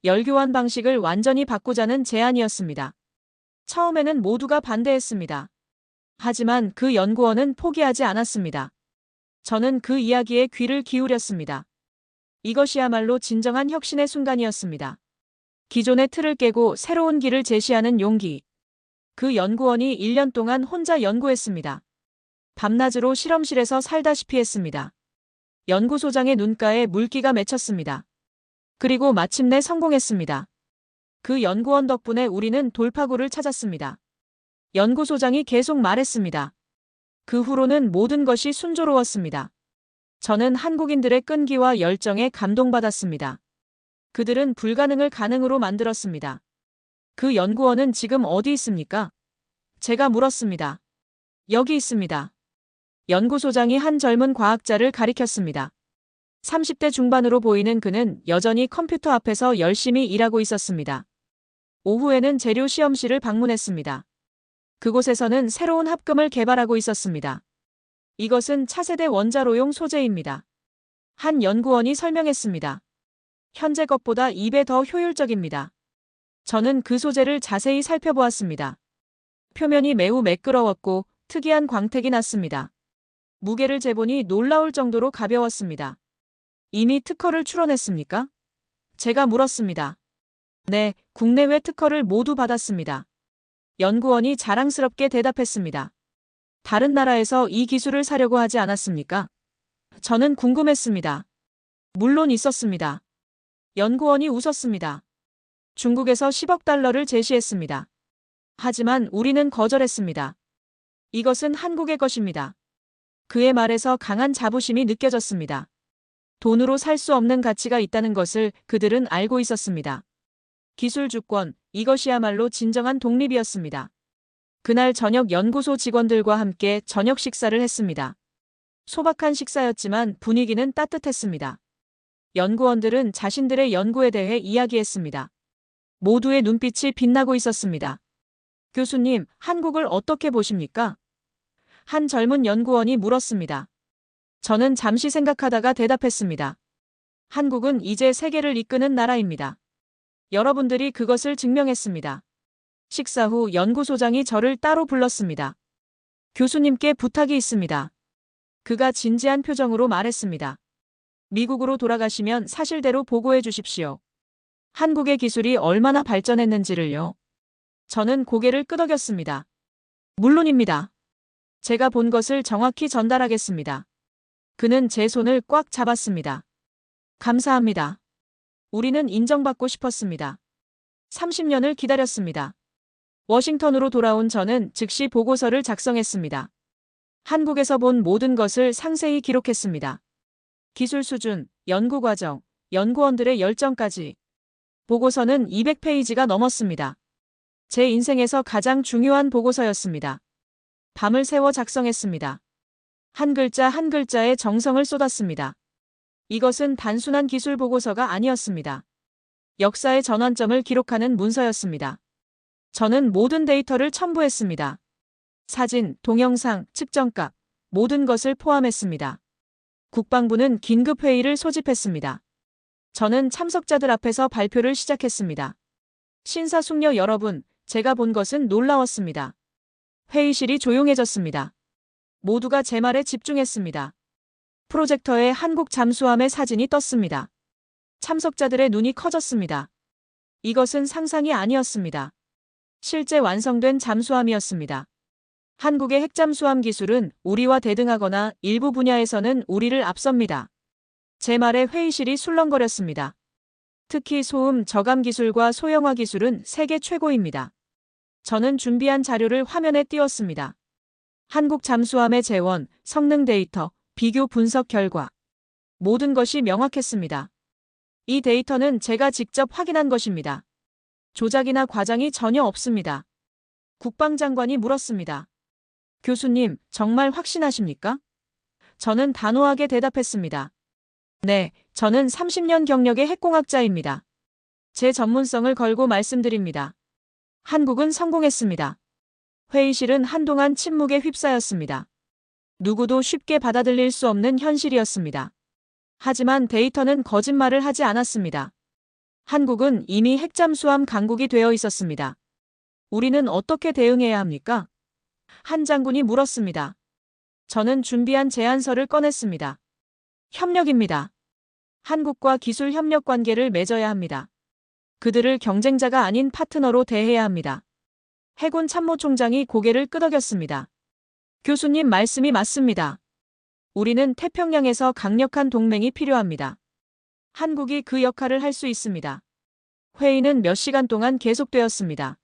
열교환 방식을 완전히 바꾸자는 제안이었습니다. 처음에는 모두가 반대했습니다. 하지만 그 연구원은 포기하지 않았습니다. 저는 그 이야기에 귀를 기울였습니다. 이것이야말로 진정한 혁신의 순간이었습니다. 기존의 틀을 깨고 새로운 길을 제시하는 용기. 그 연구원이 1년 동안 혼자 연구했습니다. 밤낮으로 실험실에서 살다시피 했습니다. 연구소장의 눈가에 물기가 맺혔습니다. 그리고 마침내 성공했습니다. 그 연구원 덕분에 우리는 돌파구를 찾았습니다. 연구소장이 계속 말했습니다. 그 후로는 모든 것이 순조로웠습니다. 저는 한국인들의 끈기와 열정에 감동받았습니다. 그들은 불가능을 가능으로 만들었습니다. 그 연구원은 지금 어디 있습니까? 제가 물었습니다. 여기 있습니다. 연구소장이 한 젊은 과학자를 가리켰습니다. 30대 중반으로 보이는 그는 여전히 컴퓨터 앞에서 열심히 일하고 있었습니다. 오후에는 재료 시험실을 방문했습니다. 그곳에서는 새로운 합금을 개발하고 있었습니다. 이것은 차세대 원자로용 소재입니다. 한 연구원이 설명했습니다. 현재 것보다 2배 더 효율적입니다. 저는 그 소재를 자세히 살펴보았습니다. 표면이 매우 매끄러웠고 특이한 광택이 났습니다. 무게를 재보니 놀라울 정도로 가벼웠습니다. 이미 특허를 출원했습니까? 제가 물었습니다. 네, 국내외 특허를 모두 받았습니다. 연구원이 자랑스럽게 대답했습니다. 다른 나라에서 이 기술을 사려고 하지 않았습니까? 저는 궁금했습니다. 물론 있었습니다. 연구원이 웃었습니다. 중국에서 10억 달러를 제시했습니다. 하지만 우리는 거절했습니다. 이것은 한국의 것입니다. 그의 말에서 강한 자부심이 느껴졌습니다. 돈으로 살 수 없는 가치가 있다는 것을 그들은 알고 있었습니다. 기술 주권, 이것이야말로 진정한 독립이었습니다. 그날 저녁 연구소 직원들과 함께 저녁 식사를 했습니다. 소박한 식사였지만 분위기는 따뜻했습니다. 연구원들은 자신들의 연구에 대해 이야기했습니다. 모두의 눈빛이 빛나고 있었습니다. 교수님, 한국을 어떻게 보십니까? 한 젊은 연구원이 물었습니다. 저는 잠시 생각하다가 대답했습니다. 한국은 이제 세계를 이끄는 나라입니다. 여러분들이 그것을 증명했습니다. 식사 후 연구소장이 저를 따로 불렀습니다. 교수님께 부탁이 있습니다. 그가 진지한 표정으로 말했습니다. 미국으로 돌아가시면 사실대로 보고해 주십시오. 한국의 기술이 얼마나 발전했는지를요. 저는 고개를 끄덕였습니다. 물론입니다. 제가 본 것을 정확히 전달하겠습니다. 그는 제 손을 꽉 잡았습니다. 감사합니다. 우리는 인정받고 싶었습니다. 30년을 기다렸습니다. 워싱턴으로 돌아온 저는 즉시 보고서를 작성했습니다. 한국에서 본 모든 것을 상세히 기록했습니다. 기술 수준, 연구 과정, 연구원들의 열정까지. 보고서는 200페이지가 넘었습니다. 제 인생에서 가장 중요한 보고서였습니다. 밤을 새워 작성했습니다. 한 글자 한 글자에 정성을 쏟았습니다. 이것은 단순한 기술 보고서가 아니었습니다. 역사의 전환점을 기록하는 문서였습니다. 저는 모든 데이터를 첨부했습니다. 사진, 동영상, 측정값, 모든 것을 포함했습니다. 국방부는 긴급회의를 소집했습니다. 저는 참석자들 앞에서 발표를 시작했습니다. 신사숙녀 여러분, 제가 본 것은 놀라웠습니다. 회의실이 조용해졌습니다. 모두가 제 말에 집중했습니다. 프로젝터에 한국 잠수함의 사진이 떴습니다. 참석자들의 눈이 커졌습니다. 이것은 상상이 아니었습니다. 실제 완성된 잠수함이었습니다. 한국의 핵잠수함 기술은 우리와 대등하거나 일부 분야에서는 우리를 앞섭니다. 제 말에 회의실이 술렁거렸습니다. 특히 소음 저감 기술과 소형화 기술은 세계 최고입니다. 저는 준비한 자료를 화면에 띄웠습니다. 한국 잠수함의 재원, 성능 데이터, 비교 분석 결과. 모든 것이 명확했습니다. 이 데이터는 제가 직접 확인한 것입니다. 조작이나 과장이 전혀 없습니다. 국방장관이 물었습니다. 교수님, 정말 확신하십니까? 저는 단호하게 대답했습니다. 네, 저는 30년 경력의 핵공학자입니다. 제 전문성을 걸고 말씀드립니다. 한국은 성공했습니다. 회의실은 한동안 침묵에 휩싸였습니다. 누구도 쉽게 받아들일 수 없는 현실이었습니다. 하지만 데이터는 거짓말을 하지 않았습니다. 한국은 이미 핵잠수함 강국이 되어 있었습니다. 우리는 어떻게 대응해야 합니까? 한 장군이 물었습니다. 저는 준비한 제안서를 꺼냈습니다. 협력입니다. 한국과 기술 협력 관계를 맺어야 합니다. 그들을 경쟁자가 아닌 파트너로 대해야 합니다. 해군 참모총장이 고개를 끄덕였습니다. 교수님 말씀이 맞습니다. 우리는 태평양에서 강력한 동맹이 필요합니다. 한국이 그 역할을 할 수 있습니다. 회의는 몇 시간 동안 계속되었습니다.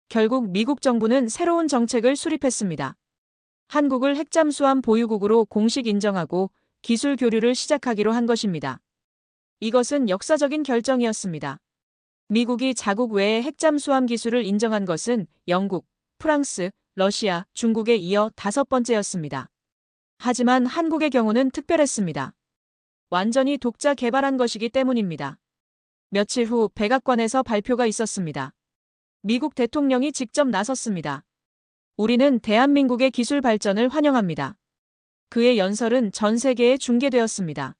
결국 미국 정부는 새로운 정책을 수립했습니다. 한국을 핵잠수함 보유국으로 공식 인정하고 기술 교류를 시작하기로 한 것입니다. 이것은 역사적인 결정이었습니다. 미국이 자국 외에 핵잠수함 기술을 인정한 것은 영국, 프랑스, 러시아, 중국에 이어 5번째였습니다. 하지만 한국의 경우는 특별했습니다. 완전히 독자 개발한 것이기 때문입니다. 며칠 후 백악관에서 발표가 있었습니다. 미국 대통령이 직접 나섰습니다. 우리는 대한민국의 기술 발전을 환영합니다. 그의 연설은 전 세계에 중계되었습니다.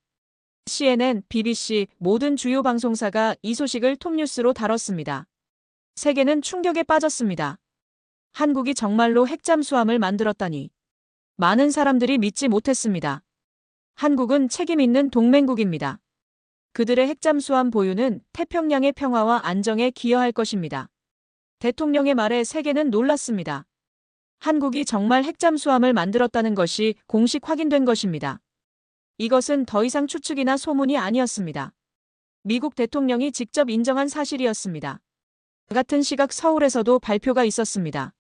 CNN, BBC, 모든 주요 방송사가 이 소식을 톱뉴스로 다뤘습니다. 세계는 충격에 빠졌습니다. 한국이 정말로 핵잠수함을 만들었다니. 많은 사람들이 믿지 못했습니다. 한국은 책임 있는 동맹국입니다. 그들의 핵잠수함 보유는 태평양의 평화와 안정에 기여할 것입니다. 대통령의 말에 세계는 놀랐습니다. 한국이 정말 핵잠수함을 만들었다는 것이 공식 확인된 것입니다. 이것은 더 이상 추측이나 소문이 아니었습니다. 미국 대통령이 직접 인정한 사실이었습니다. 같은 시각 서울에서도 발표가 있었습니다.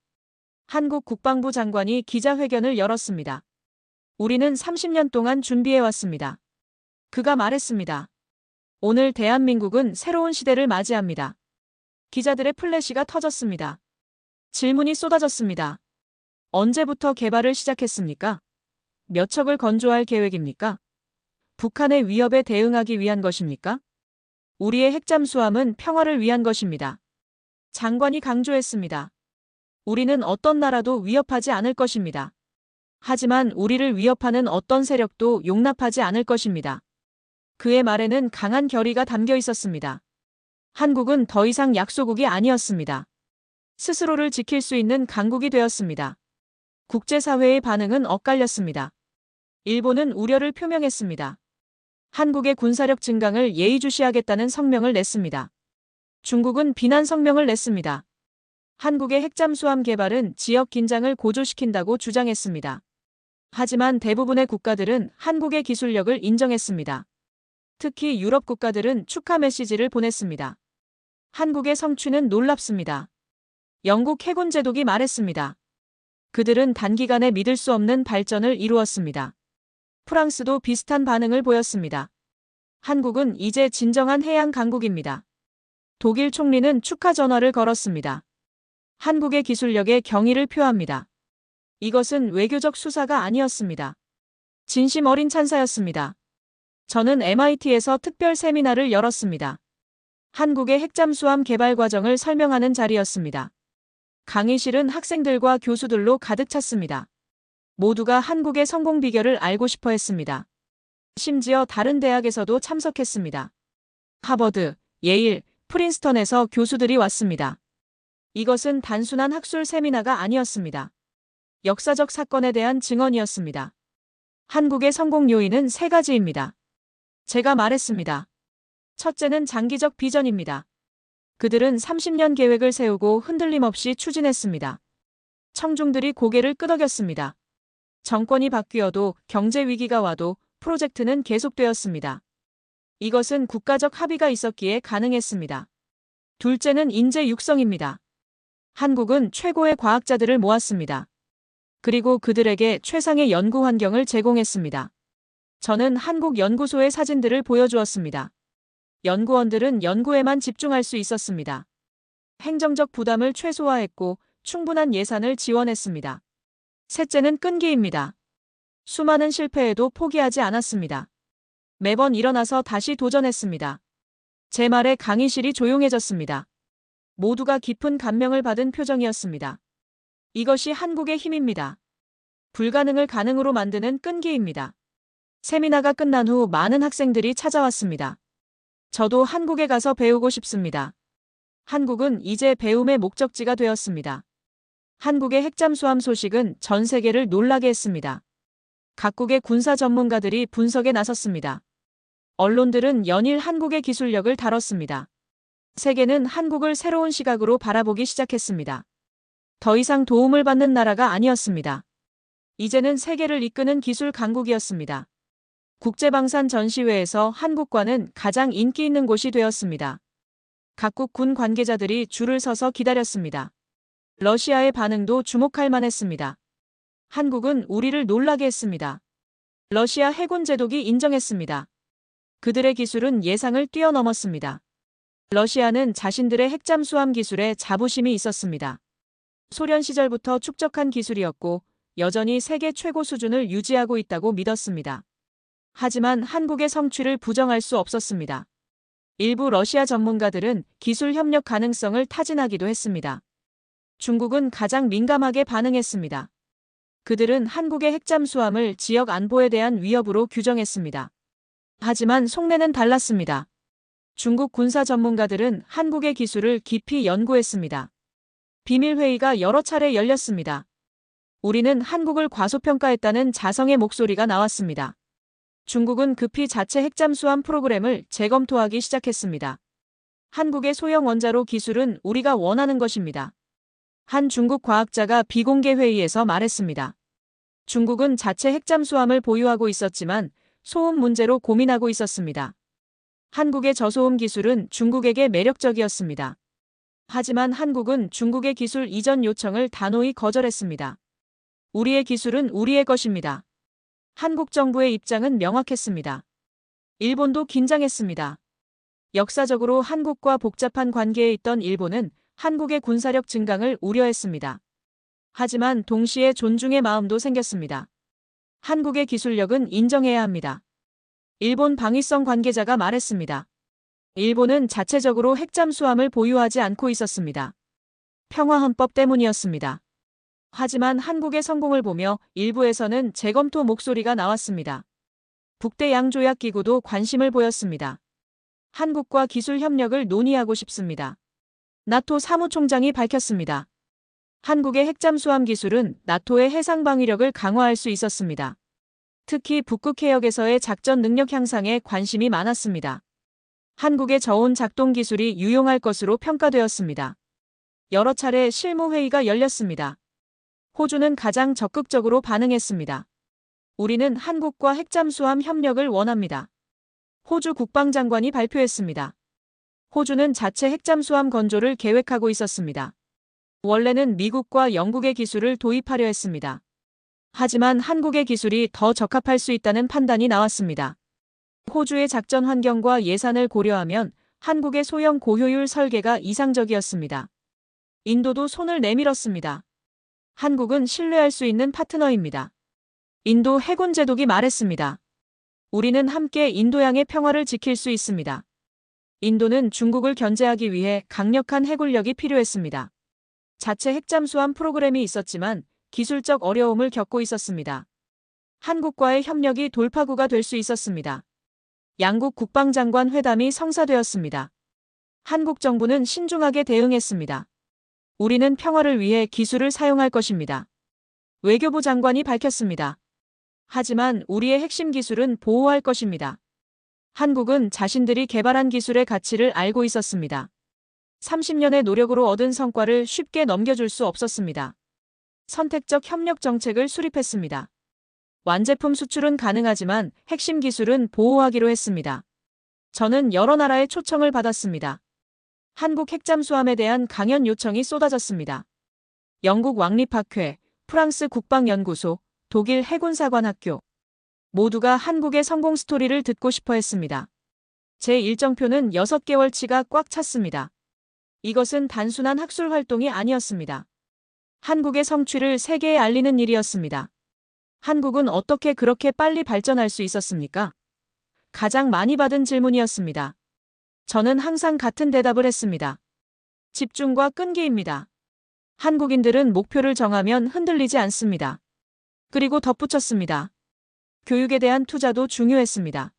한국 국방부 장관이 기자회견을 열었습니다. 우리는 30년 동안 준비해왔습니다. 그가 말했습니다. 오늘 대한민국은 새로운 시대를 맞이합니다. 기자들의 플래시가 터졌습니다. 질문이 쏟아졌습니다. 언제부터 개발을 시작했습니까? 몇 척을 건조할 계획입니까? 북한의 위협에 대응하기 위한 것입니까? 우리의 핵잠수함은 평화를 위한 것입니다. 장관이 강조했습니다. 우리는 어떤 나라도 위협하지 않을 것입니다. 하지만 우리를 위협하는 어떤 세력도 용납하지 않을 것입니다. 그의 말에는 강한 결의가 담겨 있었습니다. 한국은 더 이상 약소국이 아니었습니다. 스스로를 지킬 수 있는 강국이 되었습니다. 국제사회의 반응은 엇갈렸습니다. 일본은 우려를 표명했습니다. 한국의 군사력 증강을 예의주시하겠다는 성명을 냈습니다. 중국은 비난 성명을 냈습니다. 한국의 핵잠수함 개발은 지역 긴장을 고조시킨다고 주장했습니다. 하지만 대부분의 국가들은 한국의 기술력을 인정했습니다. 특히 유럽 국가들은 축하 메시지를 보냈습니다. 한국의 성취는 놀랍습니다. 영국 해군 제독이 말했습니다. 그들은 단기간에 믿을 수 없는 발전을 이루었습니다. 프랑스도 비슷한 반응을 보였습니다. 한국은 이제 진정한 해양 강국입니다. 독일 총리는 축하 전화를 걸었습니다. 한국의 기술력에 경의를 표합니다. 이것은 외교적 수사가 아니었습니다. 진심 어린 찬사였습니다. 저는 MIT에서 특별 세미나를 열었습니다. 한국의 핵잠수함 개발 과정을 설명하는 자리였습니다. 강의실은 학생들과 교수들로 가득 찼습니다. 모두가 한국의 성공 비결을 알고 싶어 했습니다. 심지어 다른 대학에서도 참석했습니다. 하버드, 예일, 프린스턴에서 교수들이 왔습니다. 이것은 단순한 학술 세미나가 아니었습니다. 역사적 사건에 대한 증언이었습니다. 한국의 성공 요인은 세 가지입니다. 제가 말했습니다. 첫째는 장기적 비전입니다. 그들은 30년 계획을 세우고 흔들림 없이 추진했습니다. 청중들이 고개를 끄덕였습니다. 정권이 바뀌어도 경제 위기가 와도 프로젝트는 계속되었습니다. 이것은 국가적 합의가 있었기에 가능했습니다. 둘째는 인재 육성입니다. 한국은 최고의 과학자들을 모았습니다. 그리고 그들에게 최상의 연구 환경을 제공했습니다. 저는 한국 연구소의 사진들을 보여주었습니다. 연구원들은 연구에만 집중할 수 있었습니다. 행정적 부담을 최소화했고 충분한 예산을 지원했습니다. 셋째는 끈기입니다. 수많은 실패에도 포기하지 않았습니다. 매번 일어나서 다시 도전했습니다. 제 말에 강의실이 조용해졌습니다. 모두가 깊은 감명을 받은 표정이었습니다. 이것이 한국의 힘입니다. 불가능을 가능으로 만드는 끈기입니다. 세미나가 끝난 후 많은 학생들이 찾아왔습니다. 저도 한국에 가서 배우고 싶습니다. 한국은 이제 배움의 목적지가 되었습니다. 한국의 핵잠수함 소식은 전 세계를 놀라게 했습니다. 각국의 군사 전문가들이 분석에 나섰습니다. 언론들은 연일 한국의 기술력을 다뤘습니다. 세계는 한국을 새로운 시각으로 바라보기 시작했습니다. 더 이상 도움을 받는 나라가 아니었습니다. 이제는 세계를 이끄는 기술 강국이었습니다. 국제방산 전시회에서 한국과는 가장 인기 있는 곳이 되었습니다. 각국 군 관계자들이 줄을 서서 기다렸습니다. 러시아의 반응도 주목할 만했습니다. 한국은 우리를 놀라게 했습니다. 러시아 해군 제독이 인정했습니다. 그들의 기술은 예상을 뛰어넘었습니다. 러시아는 자신들의 핵잠수함 기술에 자부심이 있었습니다. 소련 시절부터 축적한 기술이었고 여전히 세계 최고 수준을 유지하고 있다고 믿었습니다. 하지만 한국의 성취를 부정할 수 없었습니다. 일부 러시아 전문가들은 기술 협력 가능성을 타진하기도 했습니다. 중국은 가장 민감하게 반응했습니다. 그들은 한국의 핵잠수함을 지역 안보에 대한 위협으로 규정했습니다. 하지만 속내는 달랐습니다. 중국 군사 전문가들은 한국의 기술을 깊이 연구했습니다. 비밀회의가 여러 차례 열렸습니다. 우리는 한국을 과소평가했다는 자성의 목소리가 나왔습니다. 중국은 급히 자체 핵잠수함 프로그램을 재검토하기 시작했습니다. 한국의 소형 원자로 기술은 우리가 원하는 것입니다. 한 중국 과학자가 비공개 회의에서 말했습니다. 중국은 자체 핵잠수함을 보유하고 있었지만 소음 문제로 고민하고 있었습니다. 한국의 저소음 기술은 중국에게 매력적이었습니다. 하지만 한국은 중국의 기술 이전 요청을 단호히 거절했습니다. 우리의 기술은 우리의 것입니다. 한국 정부의 입장은 명확했습니다. 일본도 긴장했습니다. 역사적으로 한국과 복잡한 관계에 있던 일본은 한국의 군사력 증강을 우려했습니다. 하지만 동시에 존중의 마음도 생겼습니다. 한국의 기술력은 인정해야 합니다. 일본 방위성 관계자가 말했습니다. 일본은 자체적으로 핵잠수함을 보유하지 않고 있었습니다. 평화헌법 때문이었습니다. 하지만 한국의 성공을 보며 일부에서는 재검토 목소리가 나왔습니다. 북대양조약기구도 관심을 보였습니다. 한국과 기술 협력을 논의하고 싶습니다. 나토 사무총장이 밝혔습니다. 한국의 핵잠수함 기술은 나토의 해상 방위력을 강화할 수 있었습니다. 특히 북극 해역에서의 작전 능력 향상에 관심이 많았습니다. 한국의 저온 작동 기술이 유용할 것으로 평가되었습니다. 여러 차례 실무회의가 열렸습니다. 호주는 가장 적극적으로 반응했습니다. 우리는 한국과 핵잠수함 협력을 원합니다. 호주 국방장관이 발표했습니다. 호주는 자체 핵잠수함 건조를 계획하고 있었습니다. 원래는 미국과 영국의 기술을 도입하려 했습니다. 하지만 한국의 기술이 더 적합할 수 있다는 판단이 나왔습니다. 호주의 작전 환경과 예산을 고려하면 한국의 소형 고효율 설계가 이상적이었습니다. 인도도 손을 내밀었습니다. 한국은 신뢰할 수 있는 파트너입니다. 인도 해군 제독이 말했습니다. 우리는 함께 인도양의 평화를 지킬 수 있습니다. 인도는 중국을 견제하기 위해 강력한 해군력이 필요했습니다. 자체 핵잠수함 프로그램이 있었지만 기술적 어려움을 겪고 있었습니다. 한국과의 협력이 돌파구가 될 수 있었습니다. 양국 국방장관 회담이 성사되었습니다. 한국 정부는 신중하게 대응했습니다. 우리는 평화를 위해 기술을 사용할 것입니다. 외교부 장관이 밝혔습니다. 하지만 우리의 핵심 기술은 보호할 것입니다. 한국은 자신들이 개발한 기술의 가치를 알고 있었습니다. 30년의 노력으로 얻은 성과를 쉽게 넘겨줄 수 없었습니다. 선택적 협력 정책을 수립했습니다. 완제품 수출은 가능하지만 핵심 기술은 보호하기로 했습니다. 저는 여러 나라의 초청을 받았습니다. 한국 핵잠수함에 대한 강연 요청이 쏟아졌습니다. 영국 왕립학회, 프랑스 국방연구소, 독일 해군사관학교 모두가 한국의 성공 스토리를 듣고 싶어 했습니다. 제 일정표는 6개월치가 꽉 찼습니다. 이것은 단순한 학술 활동이 아니었습니다. 한국의 성취를 세계에 알리는 일이었습니다. 한국은 어떻게 그렇게 빨리 발전할 수 있었습니까? 가장 많이 받은 질문이었습니다. 저는 항상 같은 대답을 했습니다. 집중과 끈기입니다. 한국인들은 목표를 정하면 흔들리지 않습니다. 그리고 덧붙였습니다. 교육에 대한 투자도 중요했습니다.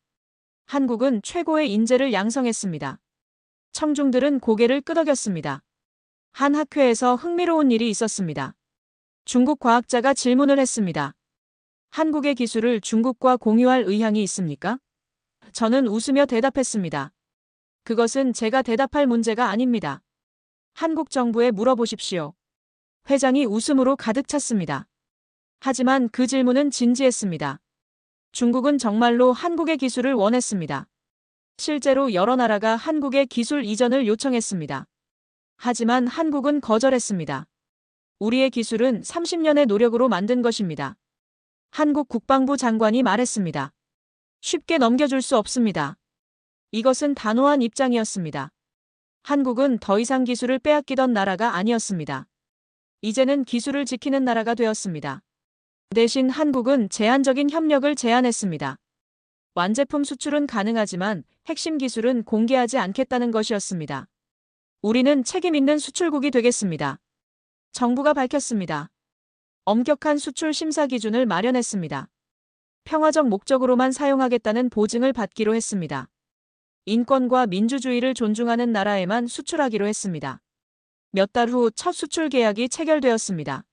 한국은 최고의 인재를 양성했습니다. 청중들은 고개를 끄덕였습니다. 한 학회에서 흥미로운 일이 있었습니다. 중국 과학자가 질문을 했습니다. 한국의 기술을 중국과 공유할 의향이 있습니까? 저는 웃으며 대답했습니다. 그것은 제가 대답할 문제가 아닙니다. 한국 정부에 물어보십시오. 회장이 웃음으로 가득 찼습니다. 하지만 그 질문은 진지했습니다. 중국은 정말로 한국의 기술을 원했습니다. 실제로 여러 나라가 한국의 기술 이전을 요청했습니다. 하지만 한국은 거절했습니다. 우리의 기술은 30년의 노력으로 만든 것입니다. 한국 국방부 장관이 말했습니다. 쉽게 넘겨줄 수 없습니다. 이것은 단호한 입장이었습니다. 한국은 더 이상 기술을 빼앗기던 나라가 아니었습니다. 이제는 기술을 지키는 나라가 되었습니다. 대신 한국은 제한적인 협력을 제안했습니다. 완제품 수출은 가능하지만 핵심 기술은 공개하지 않겠다는 것이었습니다. 우리는 책임 있는 수출국이 되겠습니다. 정부가 밝혔습니다. 엄격한 수출 심사 기준을 마련했습니다. 평화적 목적으로만 사용하겠다는 보증을 받기로 했습니다. 인권과 민주주의를 존중하는 나라에만 수출하기로 했습니다. 몇 달 후 첫 수출 계약이 체결되었습니다.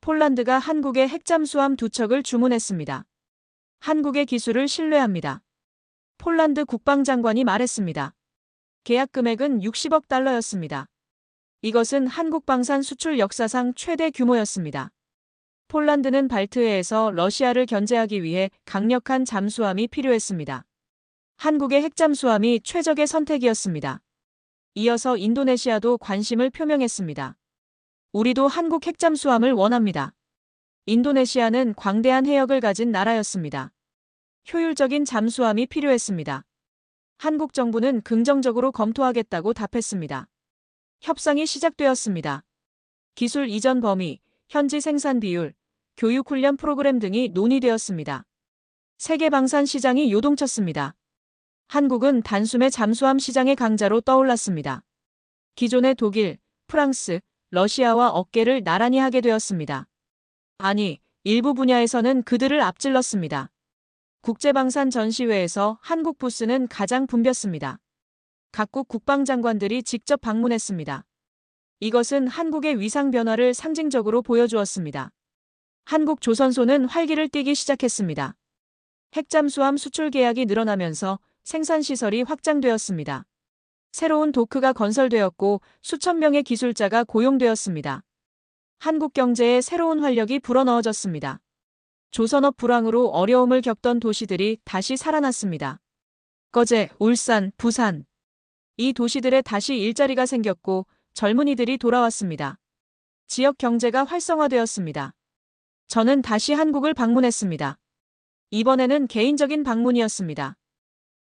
폴란드가 한국의 핵잠수함 2척을 주문했습니다. 한국의 기술을 신뢰합니다. 폴란드 국방장관이 말했습니다. 계약 금액은 60억 달러였습니다. 이것은 한국 방산 수출 역사상 최대 규모였습니다. 폴란드는 발트해에서 러시아를 견제하기 위해 강력한 잠수함이 필요했습니다. 한국의 핵잠수함이 최적의 선택이었습니다. 이어서 인도네시아도 관심을 표명했습니다. 우리도 한국 핵잠수함을 원합니다. 인도네시아는 광대한 해역을 가진 나라였습니다. 효율적인 잠수함이 필요했습니다. 한국 정부는 긍정적으로 검토하겠다고 답했습니다. 협상이 시작되었습니다. 기술 이전 범위, 현지 생산 비율, 교육 훈련 프로그램 등이 논의되었습니다. 세계 방산 시장이 요동쳤습니다. 한국은 단숨에 잠수함 시장의 강자로 떠올랐습니다. 기존의 독일, 프랑스, 러시아와 어깨를 나란히 하게 되었습니다. 아니, 일부 분야에서는 그들을 앞질렀습니다. 국제방산 전시회에서 한국 부스는 가장 붐볐습니다. 각국 국방장관들이 직접 방문했습니다. 이것은 한국의 위상 변화를 상징적으로 보여주었습니다. 한국 조선소는 활기를 띠기 시작했습니다. 핵잠수함 수출 계약이 늘어나면서 생산시설이 확장되었습니다. 새로운 도크가 건설되었고 수천 명의 기술자가 고용되었습니다. 한국 경제에 새로운 활력이 불어넣어졌습니다. 조선업 불황으로 어려움을 겪던 도시들이 다시 살아났습니다. 거제, 울산, 부산. 이 도시들에 다시 일자리가 생겼고 젊은이들이 돌아왔습니다. 지역 경제가 활성화되었습니다. 저는 다시 한국을 방문했습니다. 이번에는 개인적인 방문이었습니다.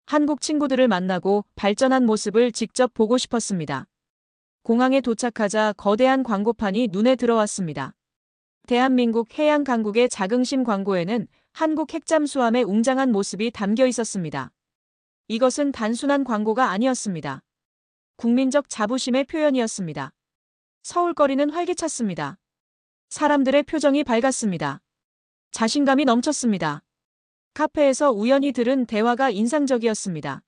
한국 친구들을 만나고 발전한 모습을 직접 보고 싶었습니다. 공항에 도착하자 거대한 광고판이 눈에 들어왔습니다. 대한민국 해양 강국의 자긍심 광고에는 한국 핵잠수함의 웅장한 모습이 담겨 있었습니다. 이것은 단순한 광고가 아니었습니다. 국민적 자부심의 표현이었습니다. 서울거리는 활기찼습니다. 사람들의 표정이 밝았습니다. 자신감이 넘쳤습니다. 카페에서 우연히 들은 대화가 인상적이었습니다.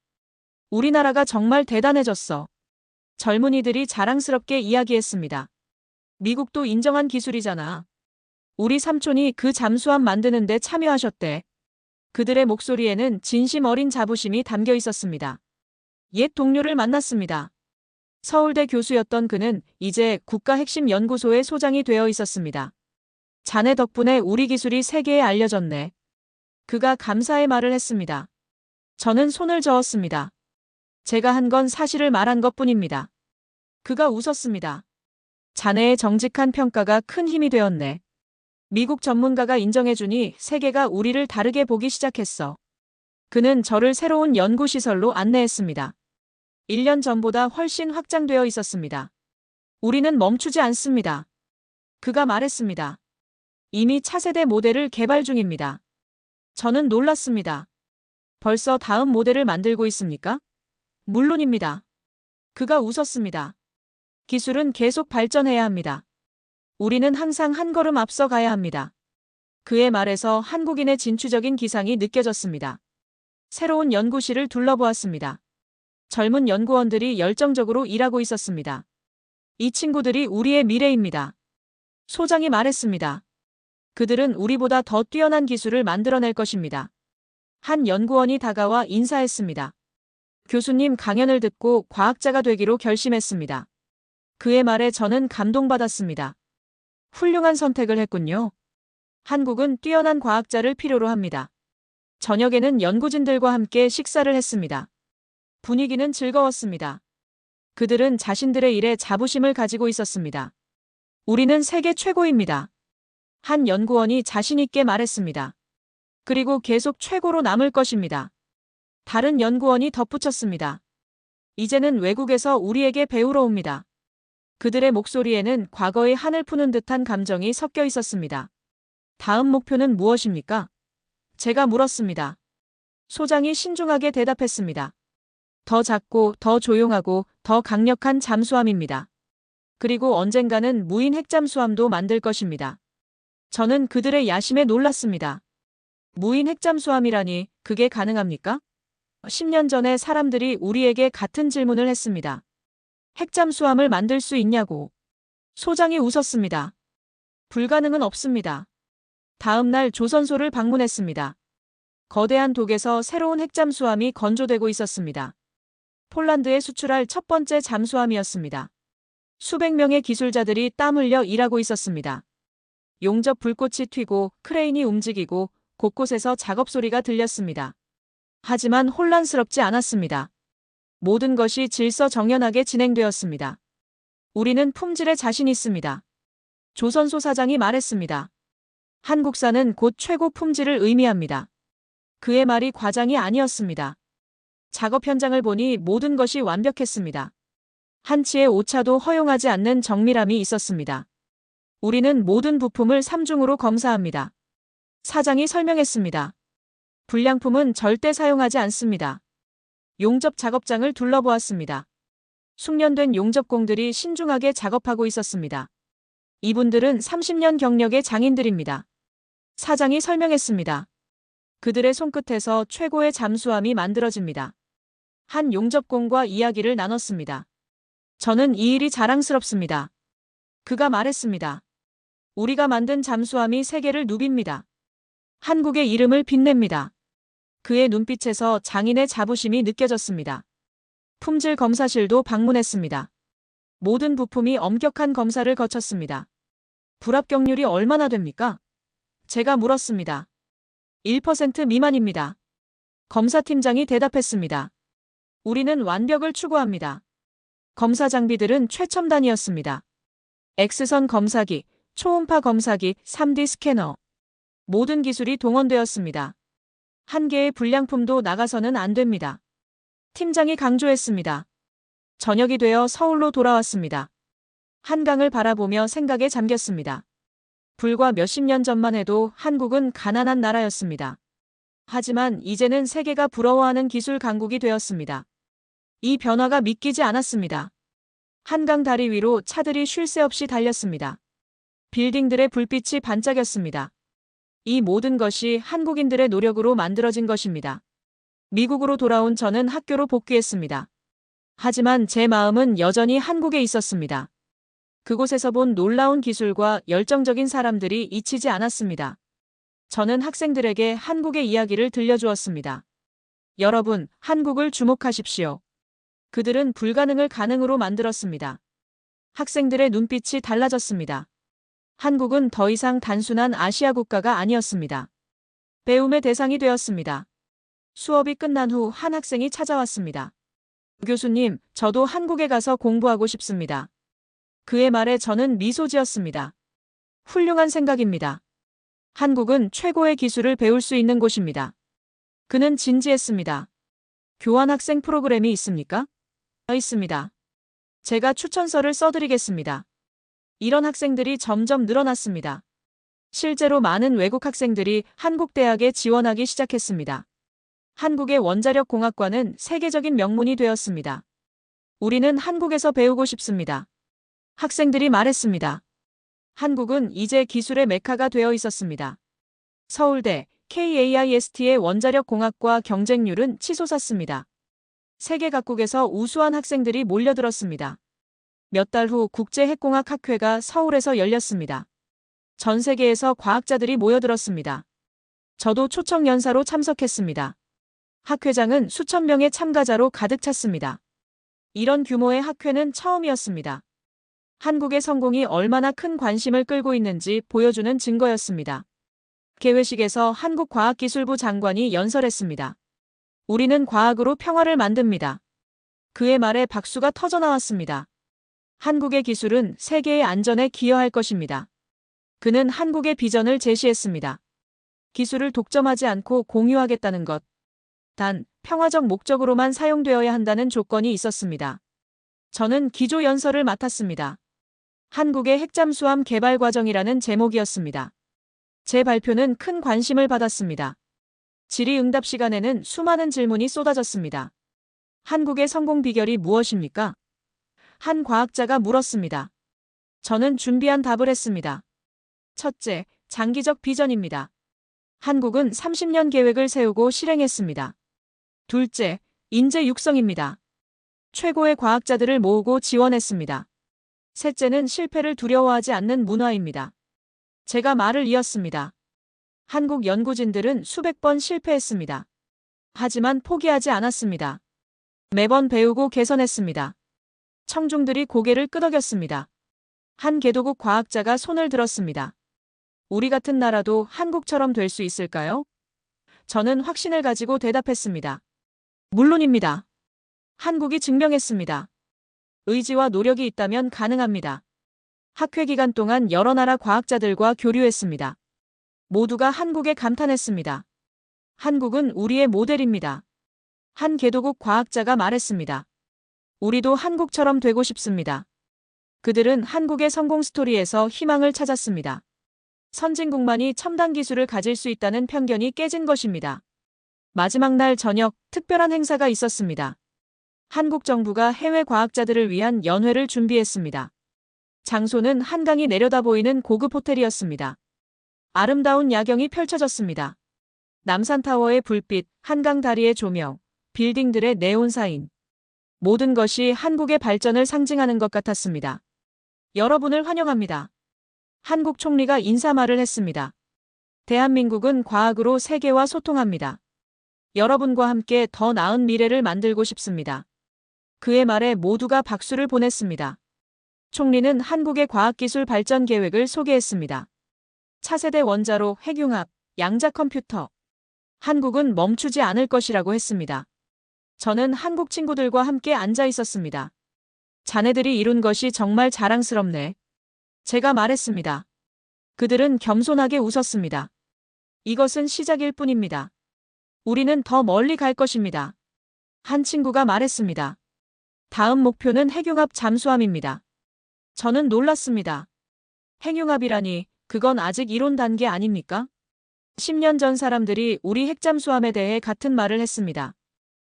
우리나라가 정말 대단해졌어. 젊은이들이 자랑스럽게 이야기했습니다. 미국도 인정한 기술이잖아. 우리 삼촌이 그 잠수함 만드는데 참여하셨대. 그들의 목소리에는 진심 어린 자부심이 담겨 있었습니다. 옛 동료를 만났습니다. 서울대 교수였던 그는 이제 국가핵심연구소의 소장이 되어 있었습니다. 자네 덕분에 우리 기술이 세계에 알려졌네. 그가 감사의 말을 했습니다. 저는 손을 저었습니다. 제가 한 건 사실을 말한 것뿐입니다. 그가 웃었습니다. 자네의 정직한 평가가 큰 힘이 되었네. 미국 전문가가 인정해주니 세계가 우리를 다르게 보기 시작했어. 그는 저를 새로운 연구시설로 안내했습니다. 1년 전보다 훨씬 확장되어 있었습니다. 우리는 멈추지 않습니다. 그가 말했습니다. 이미 차세대 모델을 개발 중입니다. 저는 놀랐습니다. 벌써 다음 모델을 만들고 있습니까? 물론입니다. 그가 웃었습니다. 기술은 계속 발전해야 합니다. 우리는 항상 한 걸음 앞서 가야 합니다. 그의 말에서 한국인의 진취적인 기상이 느껴졌습니다. 새로운 연구실을 둘러보았습니다. 젊은 연구원들이 열정적으로 일하고 있었습니다. 이 친구들이 우리의 미래입니다. 소장이 말했습니다. 그들은 우리보다 더 뛰어난 기술을 만들어낼 것입니다. 한 연구원이 다가와 인사했습니다. 교수님 강연을 듣고 과학자가 되기로 결심했습니다. 그의 말에 저는 감동받았습니다. 훌륭한 선택을 했군요. 한국은 뛰어난 과학자를 필요로 합니다. 저녁에는 연구진들과 함께 식사를 했습니다. 분위기는 즐거웠습니다. 그들은 자신들의 일에 자부심을 가지고 있었습니다. 우리는 세계 최고입니다. 한 연구원이 자신 있게 말했습니다. 그리고 계속 최고로 남을 것입니다. 다른 연구원이 덧붙였습니다. 이제는 외국에서 우리에게 배우러 옵니다. 그들의 목소리에는 과거의 한을 푸는 듯한 감정이 섞여 있었습니다. 다음 목표는 무엇입니까? 제가 물었습니다. 소장이 신중하게 대답했습니다. 더 작고 더 조용하고 더 강력한 잠수함입니다. 그리고 언젠가는 무인 핵잠수함도 만들 것입니다. 저는 그들의 야심에 놀랐습니다. 무인 핵잠수함이라니 그게 가능합니까? 10년 전에 사람들이 우리에게 같은 질문을 했습니다. 핵잠수함을 만들 수 있냐고. 소장이 웃었습니다. 불가능은 없습니다. 다음 날 조선소를 방문했습니다. 거대한 독에서 새로운 핵잠수함이 건조되고 있었습니다. 폴란드에 수출할 첫 번째 잠수함이었습니다. 수백 명의 기술자들이 땀 흘려 일하고 있었습니다. 용접 불꽃이 튀고 크레인이 움직이고 곳곳에서 작업 소리가 들렸습니다. 하지만 혼란스럽지 않았습니다. 모든 것이 질서정연하게 진행되었습니다. 우리는 품질에 자신 있습니다. 조선소 사장이 말했습니다. 한국산은 곧 최고 품질을 의미합니다. 그의 말이 과장이 아니었습니다. 작업 현장을 보니 모든 것이 완벽했습니다. 한치의 오차도 허용하지 않는 정밀함이 있었습니다. 우리는 모든 부품을 삼중으로 검사합니다. 사장이 설명했습니다. 불량품은 절대 사용하지 않습니다. 용접 작업장을 둘러보았습니다. 숙련된 용접공들이 신중하게 작업하고 있었습니다. 이분들은 30년 경력의 장인들입니다. 사장이 설명했습니다. 그들의 손끝에서 최고의 잠수함이 만들어집니다. 한 용접공과 이야기를 나눴습니다. 저는 이 일이 자랑스럽습니다. 그가 말했습니다. 우리가 만든 잠수함이 세계를 누빕니다. 한국의 이름을 빛냅니다. 그의 눈빛에서 장인의 자부심이 느껴졌습니다. 품질 검사실도 방문했습니다. 모든 부품이 엄격한 검사를 거쳤습니다. 불합격률이 얼마나 됩니까? 제가 물었습니다. 1% 미만입니다. 검사팀장이 대답했습니다. 우리는 완벽을 추구합니다. 검사 장비들은 최첨단이었습니다. X선 검사기, 초음파 검사기, 3D 스캐너. 모든 기술이 동원되었습니다. 한 개의 불량품도 나가서는 안 됩니다. 팀장이 강조했습니다. 저녁이 되어 서울로 돌아왔습니다. 한강을 바라보며 생각에 잠겼습니다. 불과 몇십 년 전만 해도 한국은 가난한 나라였습니다. 하지만 이제는 세계가 부러워하는 기술 강국이 되었습니다. 이 변화가 믿기지 않았습니다. 한강 다리 위로 차들이 쉴 새 없이 달렸습니다. 빌딩들의 불빛이 반짝였습니다. 이 모든 것이 한국인들의 노력으로 만들어진 것입니다. 미국으로 돌아온 저는 학교로 복귀했습니다. 하지만 제 마음은 여전히 한국에 있었습니다. 그곳에서 본 놀라운 기술과 열정적인 사람들이 잊히지 않았습니다. 저는 학생들에게 한국의 이야기를 들려주었습니다. 여러분, 한국을 주목하십시오. 그들은 불가능을 가능으로 만들었습니다. 학생들의 눈빛이 달라졌습니다. 한국은 더 이상 단순한 아시아 국가가 아니었습니다. 배움의 대상이 되었습니다. 수업이 끝난 후 한 학생이 찾아왔습니다. 교수님, 저도 한국에 가서 공부하고 싶습니다. 그의 말에 저는 미소 지었습니다. 훌륭한 생각입니다. 한국은 최고의 기술을 배울 수 있는 곳입니다. 그는 진지했습니다. 교환학생 프로그램이 있습니까? 있습니다. 제가 추천서를 써드리겠습니다. 이런 학생들이 점점 늘어났습니다. 실제로 많은 외국 학생들이 한국 대학에 지원하기 시작했습니다. 한국의 원자력 공학과는 세계적인 명문이 되었습니다. 우리는 한국에서 배우고 싶습니다. 학생들이 말했습니다. 한국은 이제 기술의 메카가 되어 있었습니다. 서울대, KAIST의 원자력 공학과 경쟁률은 치솟았습니다. 세계 각국에서 우수한 학생들이 몰려들었습니다. 몇 달 후 국제핵공학학회가 서울에서 열렸습니다. 전 세계에서 과학자들이 모여들었습니다. 저도 초청 연사로 참석했습니다. 학회장은 수천 명의 참가자로 가득 찼습니다. 이런 규모의 학회는 처음이었습니다. 한국의 성공이 얼마나 큰 관심을 끌고 있는지 보여주는 증거였습니다. 개회식에서 한국과학기술부 장관이 연설했습니다. 우리는 과학으로 평화를 만듭니다. 그의 말에 박수가 터져나왔습니다. 한국의 기술은 세계의 안전에 기여할 것입니다. 그는 한국의 비전을 제시했습니다. 기술을 독점하지 않고 공유하겠다는 것. 단, 평화적 목적으로만 사용되어야 한다는 조건이 있었습니다. 저는 기조 연설을 맡았습니다. 한국의 핵잠수함 개발 과정이라는 제목이었습니다. 제 발표는 큰 관심을 받았습니다. 질의응답 시간에는 수많은 질문이 쏟아졌습니다. 한국의 성공 비결이 무엇입니까? 한 과학자가 물었습니다. 저는 준비한 답을 했습니다. 첫째, 장기적 비전입니다. 한국은 30년 계획을 세우고 실행했습니다. 둘째, 인재 육성입니다. 최고의 과학자들을 모으고 지원했습니다. 셋째는 실패를 두려워하지 않는 문화입니다. 제가 말을 이었습니다. 한국 연구진들은 수백 번 실패했습니다. 하지만 포기하지 않았습니다. 매번 배우고 개선했습니다. 청중들이 고개를 끄덕였습니다. 한 개도국 과학자가 손을 들었습니다. 우리 같은 나라도 한국처럼 될 수 있을까요? 저는 확신을 가지고 대답했습니다. 물론입니다. 한국이 증명했습니다. 의지와 노력이 있다면 가능합니다. 학회 기간 동안 여러 나라 과학자들과 교류했습니다. 모두가 한국에 감탄했습니다. 한국은 우리의 모델입니다. 한 개도국 과학자가 말했습니다. 우리도 한국처럼 되고 싶습니다. 그들은 한국의 성공 스토리에서 희망을 찾았습니다. 선진국만이 첨단 기술을 가질 수 있다는 편견이 깨진 것입니다. 마지막 날 저녁 특별한 행사가 있었습니다. 한국 정부가 해외 과학자들을 위한 연회를 준비했습니다. 장소는 한강이 내려다 보이는 고급 호텔이었습니다. 아름다운 야경이 펼쳐졌습니다. 남산타워의 불빛, 한강 다리의 조명, 빌딩들의 네온 사인. 모든 것이 한국의 발전을 상징하는 것 같았습니다. 여러분을 환영합니다. 한국 총리가 인사말을 했습니다. 대한민국은 과학으로 세계와 소통합니다. 여러분과 함께 더 나은 미래를 만들고 싶습니다. 그의 말에 모두가 박수를 보냈습니다. 총리는 한국의 과학기술 발전 계획을 소개했습니다. 차세대 원자로, 핵융합, 양자 컴퓨터. 한국은 멈추지 않을 것이라고 했습니다. 저는 한국 친구들과 함께 앉아 있었습니다. 자네들이 이룬 것이 정말 자랑스럽네. 제가 말했습니다. 그들은 겸손하게 웃었습니다. 이것은 시작일 뿐입니다. 우리는 더 멀리 갈 것입니다. 한 친구가 말했습니다. 다음 목표는 핵융합 잠수함입니다. 저는 놀랐습니다. 핵융합이라니, 그건 아직 이론 단계 아닙니까? 10년 전 사람들이 우리 핵잠수함에 대해 같은 말을 했습니다.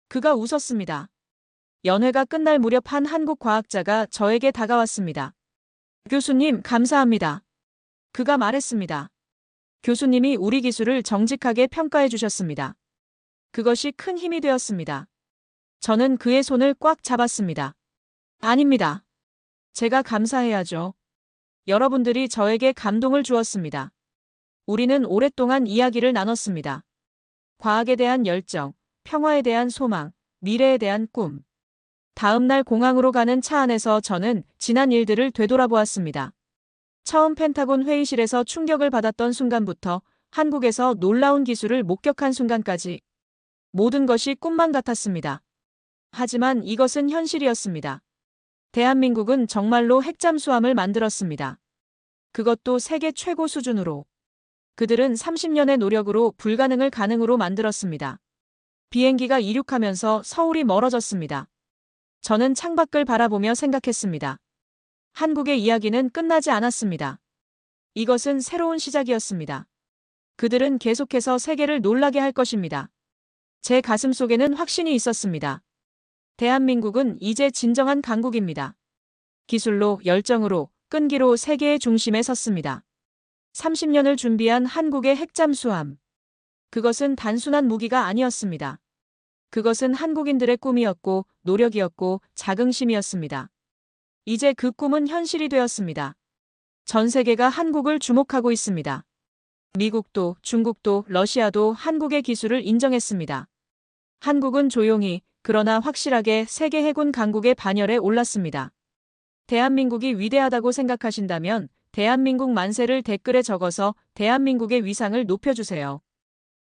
그가 웃었습니다. 연회가 끝날 무렵 한 한국 과학자가 저에게 다가왔습니다. 교수님, 감사합니다. 그가 말했습니다. 교수님이 우리 기술을 정직하게 평가해 주셨습니다. 그것이 큰 힘이 되었습니다. 저는 그의 손을 꽉 잡았습니다. 아닙니다. 제가 감사해야죠. 여러분들이 저에게 감동을 주었습니다. 우리는 오랫동안 이야기를 나눴습니다. 과학에 대한 열정, 평화에 대한 소망, 미래에 대한 꿈. 다음 날 공항으로 가는 차 안에서 저는 지난 일들을 되돌아보았습니다. 처음 펜타곤 회의실에서 충격을 받았던 순간부터 한국에서 놀라운 기술을 목격한 순간까지 모든 것이 꿈만 같았습니다. 하지만 이것은 현실이었습니다. 대한민국은 정말로 핵잠수함을 만들었습니다. 그것도 세계 최고 수준으로. 그들은 30년의 노력으로 불가능을 가능으로 만들었습니다. 비행기가 이륙하면서 서울이 멀어졌습니다. 저는 창밖을 바라보며 생각했습니다. 한국의 이야기는 끝나지 않았습니다. 이것은 새로운 시작이었습니다. 그들은 계속해서 세계를 놀라게 할 것입니다. 제 가슴 속에는 확신이 있었습니다. 대한민국은 이제 진정한 강국입니다. 기술로, 열정으로, 끈기로 세계의 중심에 섰습니다. 30년을 준비한 한국의 핵잠수함. 그것은 단순한 무기가 아니었습니다. 그것은 한국인들의 꿈이었고, 노력이었고, 자긍심이었습니다. 이제 그 꿈은 현실이 되었습니다. 전 세계가 한국을 주목하고 있습니다. 미국도, 중국도, 러시아도 한국의 기술을 인정했습니다. 한국은 조용히, 그러나 확실하게 세계 해군 강국의 반열에 올랐습니다. 대한민국이 위대하다고 생각하신다면 대한민국 만세를 댓글에 적어서 대한민국의 위상을 높여주세요.